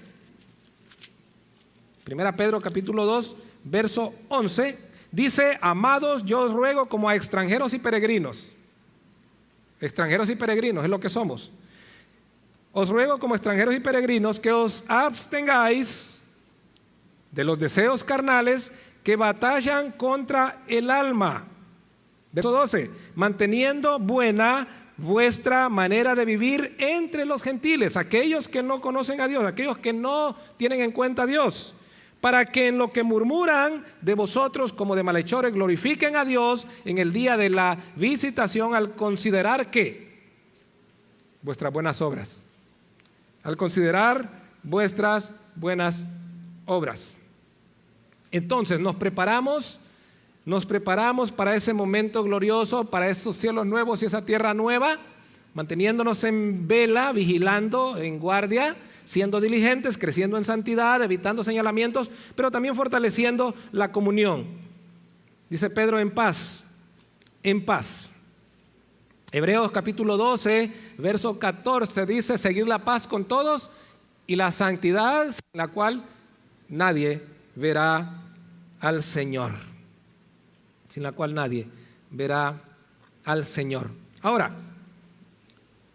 Primera Pedro capítulo 2, verso 11. Dice: amados, yo os ruego como a extranjeros y peregrinos. Extranjeros y peregrinos es lo que somos. Os ruego como extranjeros y peregrinos que os abstengáis de los deseos carnales que batallan contra el alma. Verso 12, manteniendo buena vuestra manera de vivir entre los gentiles, aquellos que no conocen a Dios, aquellos que no tienen en cuenta a Dios, para que en lo que murmuran de vosotros como de malhechores glorifiquen a Dios en el día de la visitación, al considerar que vuestras buenas obras, al considerar vuestras buenas obras. Entonces nos preparamos para ese momento glorioso, para esos cielos nuevos y esa tierra nueva, manteniéndonos en vela, vigilando, en guardia, siendo diligentes, creciendo en santidad, evitando señalamientos, pero también fortaleciendo la comunión. Dice Pedro, en paz, en paz. Hebreos capítulo 12, verso 14 dice: seguid la paz con todos y la santidad, sin la cual nadie verá al Señor. Sin la cual nadie verá al Señor. Ahora,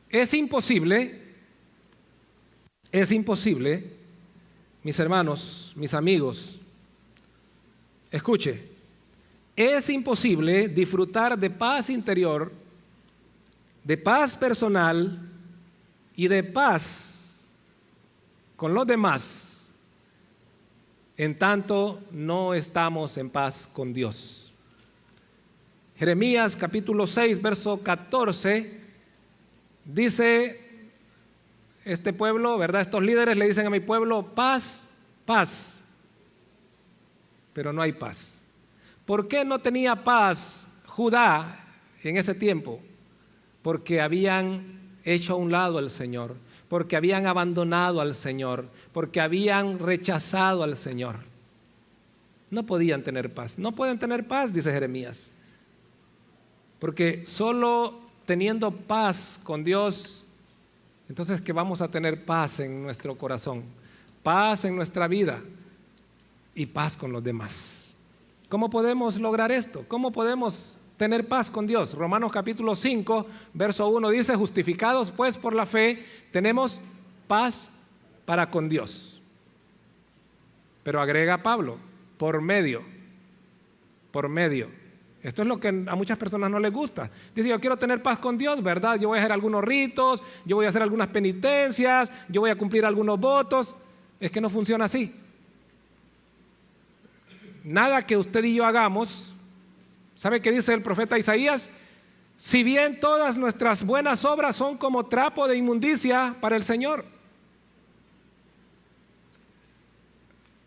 es imposible, mis hermanos, mis amigos, escuche, es imposible disfrutar de paz interior, de paz personal y de paz con los demás, en tanto no estamos en paz con Dios. Jeremías capítulo 6, verso 14, dice este pueblo, ¿verdad? Estos líderes le dicen a mi pueblo: paz, paz, pero no hay paz. ¿Por qué no tenía paz Judá en ese tiempo? Porque habían hecho a un lado al Señor, porque habían abandonado al Señor, porque habían rechazado al Señor. No podían tener paz. No pueden tener paz, dice Jeremías, porque solo teniendo paz con Dios, entonces que vamos a tener paz en nuestro corazón, paz en nuestra vida y paz con los demás. ¿Cómo podemos lograr esto? ¿Cómo podemos tener paz con Dios? Romanos capítulo 5, verso 1 dice: justificados pues por la fe, tenemos paz para con Dios. Pero agrega Pablo, por medio. Esto es lo que a muchas personas no les gusta. Dice: yo quiero tener paz con Dios, ¿verdad? Yo voy a hacer algunos ritos, yo voy a hacer algunas penitencias, yo voy a cumplir algunos votos. Es que no funciona así. Nada que usted y yo hagamos. ¿Sabe qué dice el profeta Isaías? si bien todas nuestras buenas obras son como trapo de inmundicia para el Señor.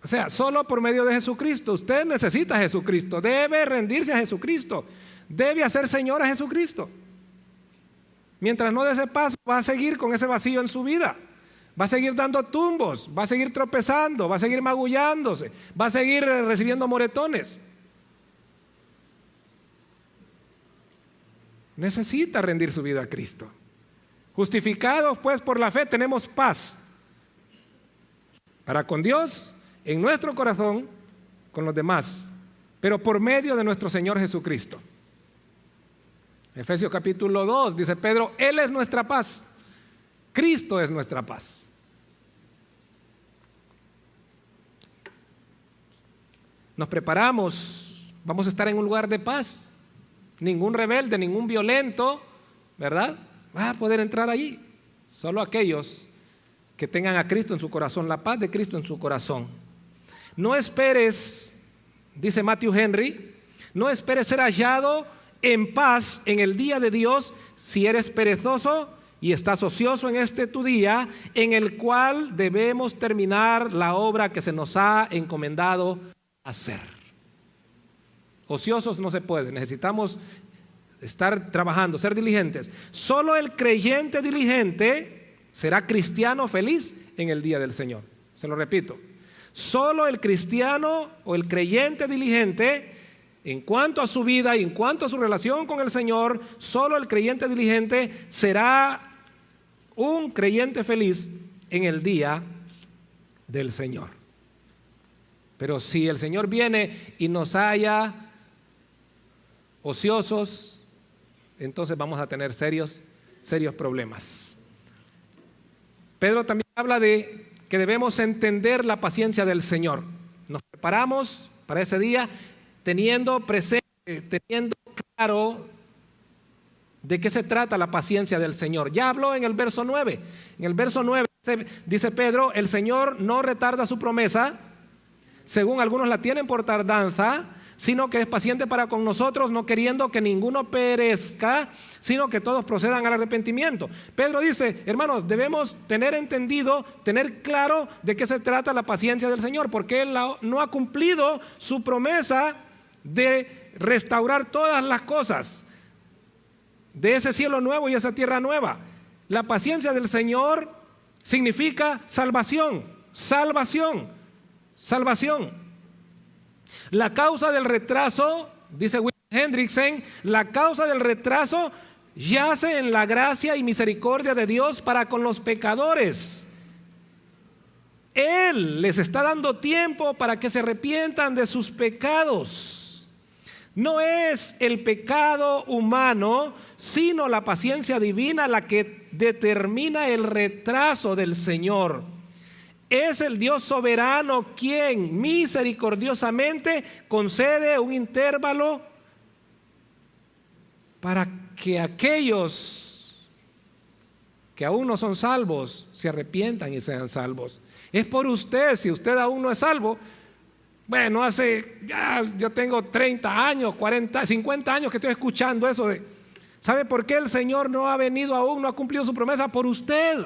O sea, solo por medio de Jesucristo. Usted necesita a Jesucristo, debe rendirse a Jesucristo, debe hacer Señor a Jesucristo. Mientras no dé ese paso, va a seguir con ese vacío en su vida. Va a seguir dando tumbos, va a seguir tropezando, va a seguir magullándose, va a seguir recibiendo moretones. Necesita rendir su vida a Cristo. Justificados pues por la fe tenemos paz para con Dios, en nuestro corazón, con los demás, pero por medio de nuestro Señor Jesucristo. Efesios capítulo 2, dice Pedro, Él es nuestra paz, Cristo es nuestra paz. Nos preparamos, vamos a estar en un lugar de paz. Ningún rebelde, ningún violento, ¿verdad?, va a poder entrar allí. Solo aquellos que tengan a Cristo en su corazón, la paz de Cristo en su corazón. No esperes, dice Matthew Henry, no esperes ser hallado en paz en el día de Dios si eres perezoso y estás ocioso en este tu día, en el cual debemos terminar la obra que se nos ha encomendado hacer. Ociosos no se puede, necesitamos estar trabajando, ser diligentes. Solo el creyente diligente será cristiano feliz en el día del Señor. Se lo repito, solo el cristiano o el creyente diligente, en cuanto a su vida y en cuanto a su relación con el Señor, solo el creyente diligente será un creyente feliz en el día del Señor. Pero si el Señor viene y nos halla ociosos, entonces vamos a tener serios problemas. Pedro también habla de que debemos entender la paciencia del Señor. Nos preparamos para ese día teniendo presente, teniendo claro de qué se trata la paciencia del Señor. Ya habló en el verso 9. En el verso 9 dice Pedro, el Señor no retarda su promesa, según algunos la tienen por tardanza, sino que es paciente para con nosotros, no queriendo que ninguno perezca, sino que todos procedan al arrepentimiento. Pedro dice, hermanos, debemos tener entendido, tener claro de qué se trata la paciencia del Señor, porque Él no ha cumplido su promesa de restaurar todas las cosas, de ese cielo nuevo y esa tierra nueva. La paciencia del Señor significa salvación, salvación, salvación. La causa del retraso, dice William Hendrickson, la causa del retraso yace en la gracia y misericordia de Dios para con los pecadores. Él les está dando tiempo para que se arrepientan de sus pecados. No es el pecado humano, sino la paciencia divina la que determina el retraso del Señor. Es el Dios soberano quien misericordiosamente concede un intervalo para que aquellos que aún no son salvos se arrepientan y sean salvos. Es por usted, si usted aún no es salvo. Bueno, yo tengo 30 años, 40, 50 años que estoy escuchando eso ¿sabe por qué el Señor no ha venido aún, no ha cumplido su promesa? Por usted.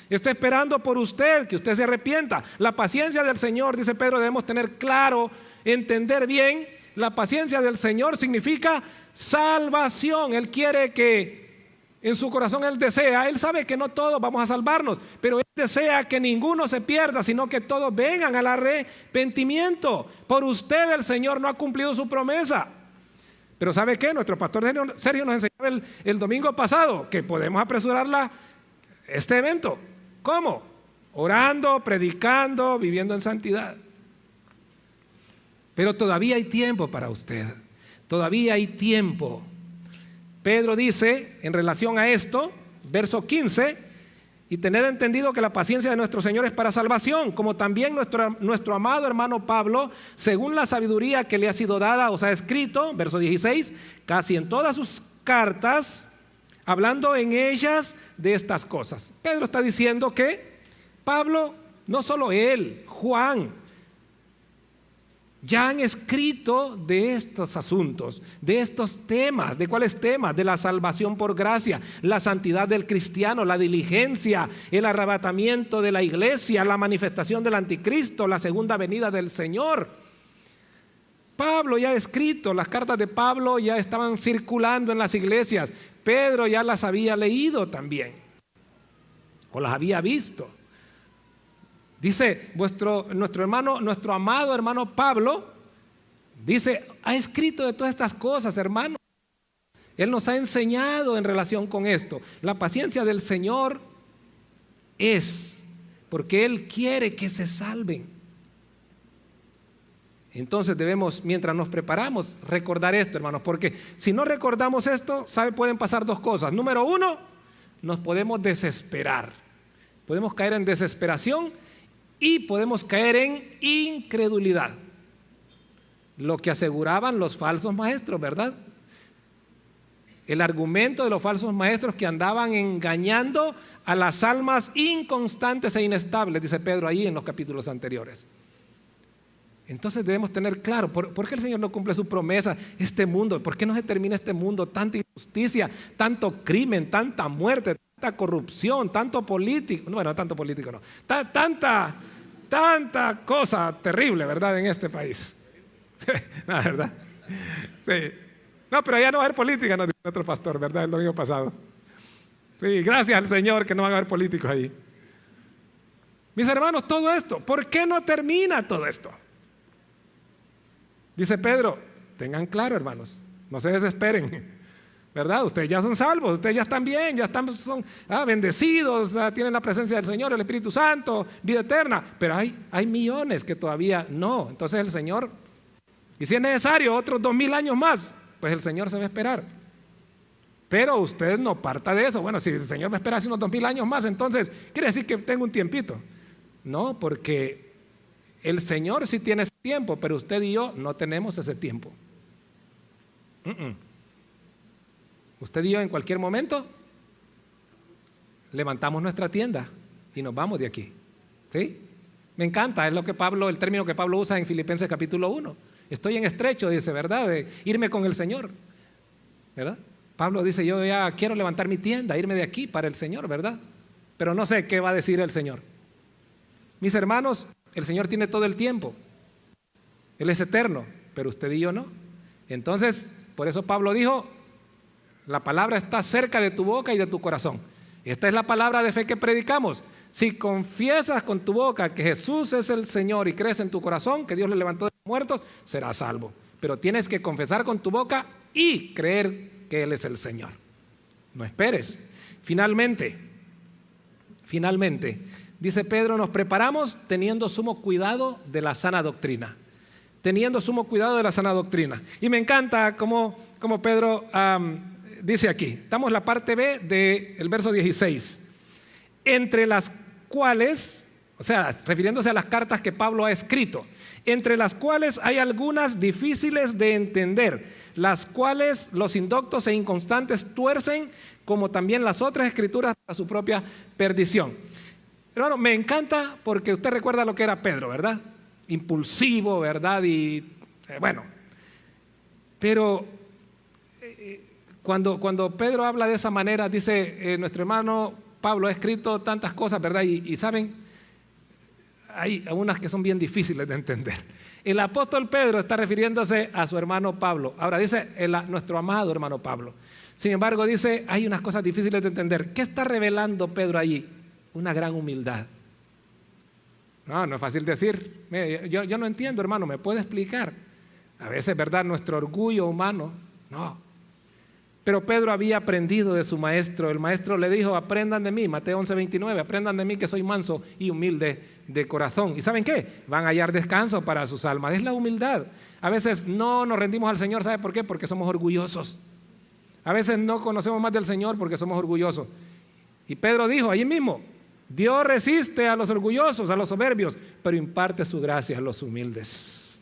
Está esperando por usted, que usted se arrepienta. La paciencia del Señor, dice Pedro, debemos tener claro, entender bien. La paciencia del Señor significa salvación. Él quiere que en su corazón Él desea, Él sabe que no todos vamos a salvarnos, pero Él desea que ninguno se pierda, sino que todos vengan al arrepentimiento. Por usted el Señor no ha cumplido su promesa. Pero ¿sabe qué? Nuestro pastor Sergio nos enseñaba el domingo pasado que podemos apresurar este evento. ¿Cómo? Orando, predicando, viviendo en santidad. Pero todavía hay tiempo para usted. Todavía hay tiempo. Pedro dice en relación a esto, verso 15, y tened entendido que la paciencia de nuestro Señor es para salvación, como también nuestro amado hermano Pablo, según la sabiduría que le ha sido dada, os ha escrito, verso 16, casi en todas sus cartas, hablando en ellas de estas cosas. Pedro está diciendo que Pablo, no solo él, Juan, ya han escrito de estos asuntos, de estos temas. ¿De cuáles temas? De la salvación por gracia, la santidad del cristiano, la diligencia, el arrebatamiento de la iglesia, la manifestación del anticristo, la segunda venida del Señor. Pablo ya ha escrito, las cartas de Pablo ya estaban circulando en las iglesias. Pedro ya las había leído también, o las había visto. Dice nuestro amado hermano Pablo, dice, ha escrito de todas estas cosas, hermano. Él nos ha enseñado en relación con esto. La paciencia del Señor es porque Él quiere que se salven. Entonces debemos, mientras nos preparamos, recordar esto, hermanos, porque si no recordamos esto, pueden pasar dos cosas. Número uno, nos podemos desesperar. Podemos caer en desesperación y podemos caer en incredulidad. Lo que aseguraban los falsos maestros, ¿verdad? El argumento de los falsos maestros que andaban engañando a las almas inconstantes e inestables, dice Pedro ahí en los capítulos anteriores. Entonces debemos tener claro, ¿por qué el Señor no cumple su promesa? Este mundo, ¿por qué no se termina este mundo? Tanta injusticia, tanto crimen, tanta muerte, tanta corrupción, tanto político, bueno, tanto político no, tanta cosa terrible, ¿verdad? En este país. La verdad. Sí. No, pero ya no va a haber política, nos dijo nuestro pastor, ¿verdad? El domingo pasado. Sí, gracias al Señor que no van a haber políticos ahí. Mis hermanos, todo esto, ¿por qué no termina todo esto? Dice Pedro, tengan claro, hermanos, no se desesperen, ¿verdad? Ustedes ya son salvos, ustedes ya están bien, son bendecidos, tienen la presencia del Señor, el Espíritu Santo, vida eterna, pero hay millones que todavía no. Entonces el Señor, y si es necesario otros 2000 años más, pues el Señor se va a esperar. Pero usted no parta de eso. Bueno, si el Señor me espera hace unos 2000 años más, entonces quiere decir que tengo un tiempito. No, porque el Señor sí tiene ese tiempo, pero usted y yo no tenemos ese tiempo. Usted y yo en cualquier momento levantamos nuestra tienda y nos vamos de aquí. ¿Sí? Me encanta, es el término que Pablo usa en Filipenses capítulo 1. Estoy en estrecho, dice, ¿verdad? De irme con el Señor, ¿verdad? Pablo dice, yo ya quiero levantar mi tienda, irme de aquí para el Señor, ¿verdad? Pero no sé qué va a decir el Señor. Mis hermanos, el Señor tiene todo el tiempo. Él es eterno, pero usted y yo no. Entonces, por eso Pablo dijo, la palabra está cerca de tu boca y de tu corazón. Esta es la palabra de fe que predicamos. Si confiesas con tu boca que Jesús es el Señor y crees en tu corazón que Dios le levantó de los muertos, serás salvo. Pero tienes que confesar con tu boca y creer que Él es el Señor. No esperes. Finalmente, dice Pedro, nos preparamos teniendo sumo cuidado de la sana doctrina. Teniendo sumo cuidado de la sana doctrina. Y me encanta como Pedro dice aquí, estamos en la parte B del verso 16. Entre las cuales, o sea, refiriéndose a las cartas que Pablo ha escrito, entre las cuales hay algunas difíciles de entender, las cuales los indoctos e inconstantes tuercen, como también las otras escrituras para su propia perdición. Hermano, me encanta porque usted recuerda lo que era Pedro, ¿verdad? Impulsivo, ¿verdad? Y bueno, pero cuando Pedro habla de esa manera, dice nuestro hermano Pablo ha escrito tantas cosas, ¿verdad? Y saben, hay algunas que son bien difíciles de entender. El apóstol Pedro está refiriéndose a su hermano Pablo. Ahora dice nuestro amado hermano Pablo. Sin embargo, dice, hay unas cosas difíciles de entender. ¿Qué está revelando Pedro allí? Una gran humildad. No es fácil decir. Yo no entiendo, hermano, ¿me puede explicar? A veces, ¿verdad? Nuestro orgullo humano, no. Pero Pedro había aprendido de su maestro. El maestro le dijo, aprendan de mí, Mateo 11:29, aprendan de mí que soy manso y humilde de corazón. ¿Y saben qué? Van a hallar descanso para sus almas. Es la humildad. A veces no nos rendimos al Señor, ¿sabe por qué? Porque somos orgullosos. A veces no conocemos más del Señor porque somos orgullosos. Y Pedro dijo allí mismo, Dios resiste a los orgullosos, a los soberbios, pero imparte su gracia a los humildes.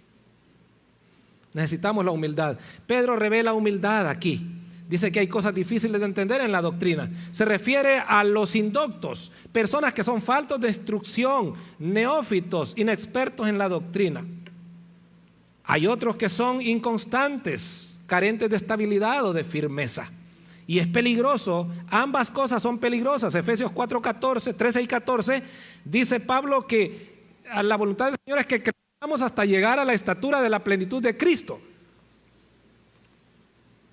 Necesitamos la humildad. Pedro revela humildad aquí. Dice que hay cosas difíciles de entender en la doctrina. Se refiere a los indoctos, personas que son faltos de instrucción, neófitos, inexpertos en la doctrina. Hay otros que son inconstantes, carentes de estabilidad o de firmeza. Y es peligroso, ambas cosas son peligrosas. Efesios 4:14, 13 y 14, dice Pablo que a la voluntad del Señor es que crezcamos hasta llegar a la estatura de la plenitud de Cristo.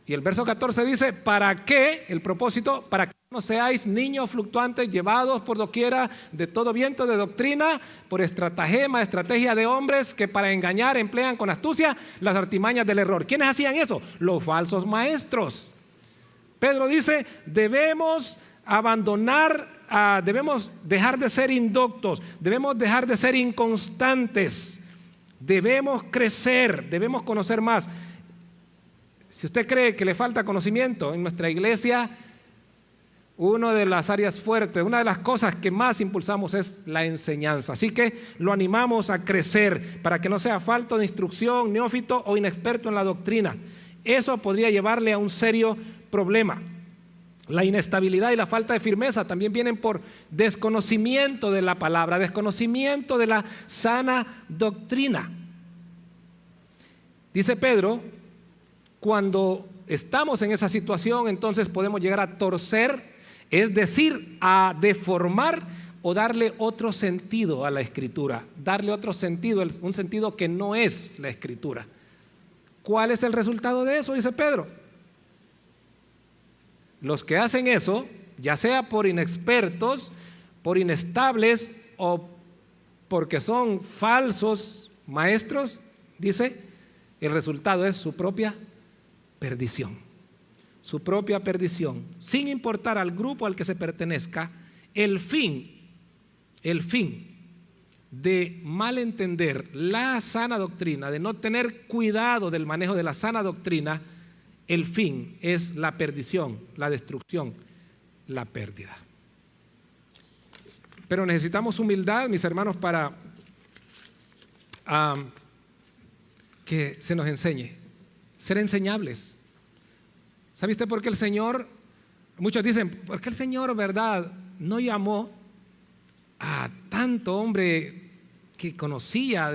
Y el verso 14 dice, ¿para qué? El propósito, para que no seáis niños fluctuantes llevados por doquiera de todo viento de doctrina, por estrategia de hombres que para engañar emplean con astucia las artimañas del error. ¿Quiénes hacían eso? Los falsos maestros. Pedro dice, debemos dejar de ser indoctos, debemos dejar de ser inconstantes, debemos crecer, debemos conocer más. Si usted cree que le falta conocimiento en nuestra iglesia, una de las áreas fuertes, una de las cosas que más impulsamos es la enseñanza. Así que lo animamos a crecer para que no sea falto de instrucción, neófito o inexperto en la doctrina. Eso podría llevarle a un serio problema. La inestabilidad y la falta de firmeza también vienen por desconocimiento de la palabra, desconocimiento de la sana doctrina. Dice Pedro, cuando estamos en esa situación, entonces podemos llegar a torcer, es decir, a deformar o darle otro sentido a la Escritura, darle otro sentido, un sentido que no es la Escritura. ¿Cuál es el resultado de eso? Dice Pedro. Los que hacen eso, ya sea por inexpertos, por inestables o porque son falsos maestros, dice, el resultado es su propia perdición. Su propia perdición, sin importar al grupo al que se pertenezca. El fin de malentender la sana doctrina, de no tener cuidado del manejo de la sana doctrina, el fin es la perdición, la destrucción, la pérdida. Pero necesitamos humildad, mis hermanos, para que se nos enseñe, ser enseñables. ¿Sabe usted por qué el Señor, muchos dicen, por qué el Señor, verdad, no llamó a tanto hombre que conocía,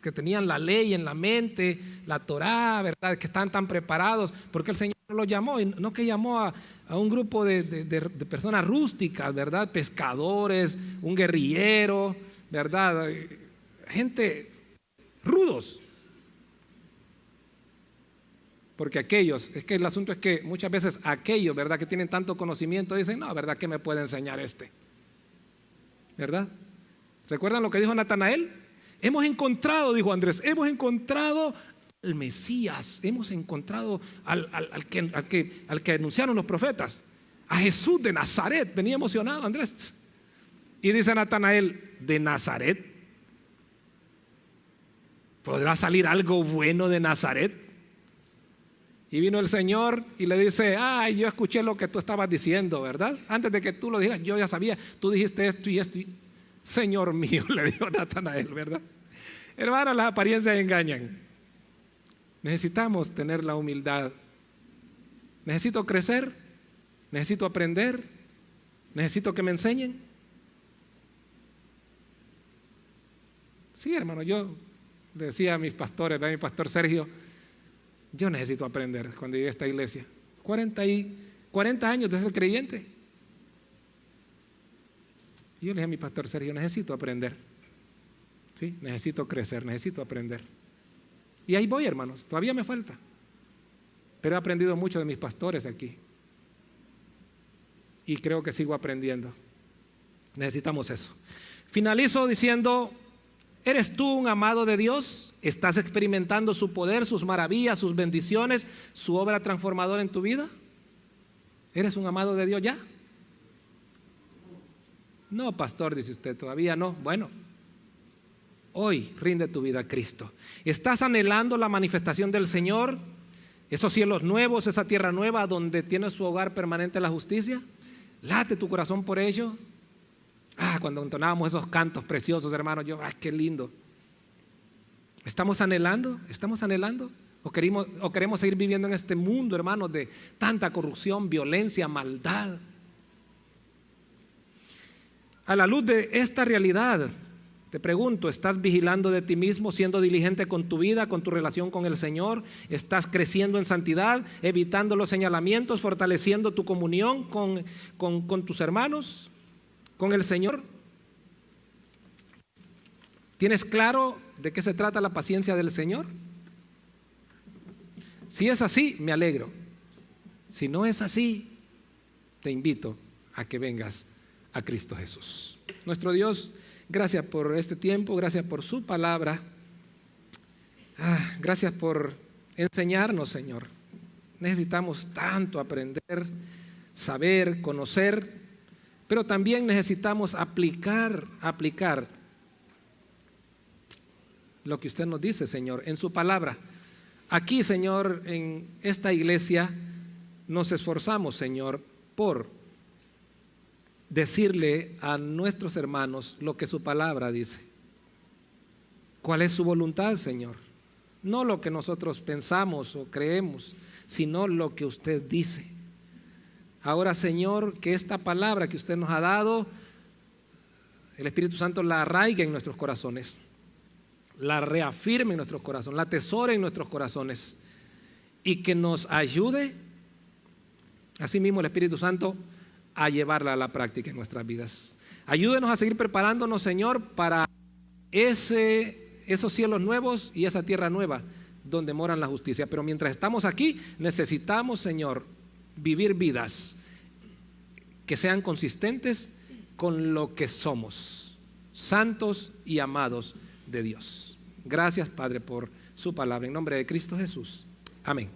que tenían la ley en la mente, la Torá, verdad, que están tan preparados? ¿Por qué el Señor no lo llamó? Y no que llamó a un grupo de personas rústicas, verdad, pescadores, un guerrillero, verdad, gente rudos. Porque aquellos, es que el asunto es que muchas veces aquellos, ¿verdad?, que tienen tanto conocimiento dicen, no, ¿verdad?, ¿qué me puede enseñar este? ¿Verdad? ¿Recuerdan lo que dijo Natanael? Hemos encontrado, dijo Andrés, hemos encontrado al Mesías, hemos encontrado al que anunciaron los profetas, a Jesús de Nazaret. Venía emocionado Andrés. Y dice Natanael, ¿de Nazaret? ¿Podrá salir algo bueno de Nazaret? Y vino el Señor y le dice, ay, yo escuché lo que tú estabas diciendo, ¿verdad? Antes de que tú lo dijeras, yo ya sabía, tú dijiste esto y esto. Señor mío, le dijo Natanael, ¿verdad? Hermanos, las apariencias engañan. Necesitamos tener la humildad. Necesito crecer, necesito aprender, necesito que me enseñen. Sí, hermano, yo decía a mis pastores, a mi pastor Sergio, yo necesito aprender cuando llegué a esta iglesia. 40 años de ser creyente. Y yo le dije a mi pastor Sergio, necesito aprender. ¿Sí? Necesito crecer, necesito aprender. Y ahí voy, hermanos, todavía me falta. Pero he aprendido mucho de mis pastores aquí. Y creo que sigo aprendiendo. Necesitamos eso. Finalizo diciendo, ¿eres tú un amado de Dios? ¿Estás experimentando su poder, sus maravillas, sus bendiciones, su obra transformadora en tu vida? ¿Eres un amado de Dios ya? No, pastor, dice usted, todavía no. Bueno, hoy rinde tu vida a Cristo. ¿Estás anhelando la manifestación del Señor? Esos cielos nuevos, esa tierra nueva donde tiene su hogar permanente la justicia. Late tu corazón por ello. Cuando entonábamos esos cantos preciosos, hermanos, qué lindo. ¿Estamos anhelando? ¿O queremos seguir viviendo en este mundo, hermanos, de tanta corrupción, violencia, maldad? A la luz de esta realidad, Te pregunto, ¿estás vigilando de ti mismo, siendo diligente con tu vida, con tu relación con el Señor? ¿Estás creciendo en santidad, evitando los señalamientos, fortaleciendo tu comunión con tus hermanos, con el Señor? ¿Tienes claro de qué se trata la paciencia del Señor? Si es así, me alegro. Si no es así, te invito a que vengas a Cristo Jesús. Nuestro Dios, gracias por este tiempo, gracias por su palabra. Gracias por enseñarnos, Señor. Necesitamos tanto aprender, saber, conocer, pero también necesitamos aplicar lo que usted nos dice, Señor, en su palabra. Aquí, Señor, en esta iglesia nos esforzamos, Señor, por decirle a nuestros hermanos lo que su palabra dice. ¿Cuál es su voluntad, Señor? No lo que nosotros pensamos o creemos, sino lo que usted dice. Ahora, Señor, que esta palabra que usted nos ha dado, el Espíritu Santo la arraigue en nuestros corazones, la reafirme en nuestros corazones, la atesore en nuestros corazones y que nos ayude, asimismo el Espíritu Santo, a llevarla a la práctica en nuestras vidas. Ayúdenos a seguir preparándonos, Señor, para esos cielos nuevos y esa tierra nueva donde mora la justicia. Pero mientras estamos aquí, necesitamos, Señor, vivir vidas que sean consistentes con lo que somos, santos y amados de Dios. Gracias, Padre, por su palabra. En nombre de Cristo Jesús. Amén.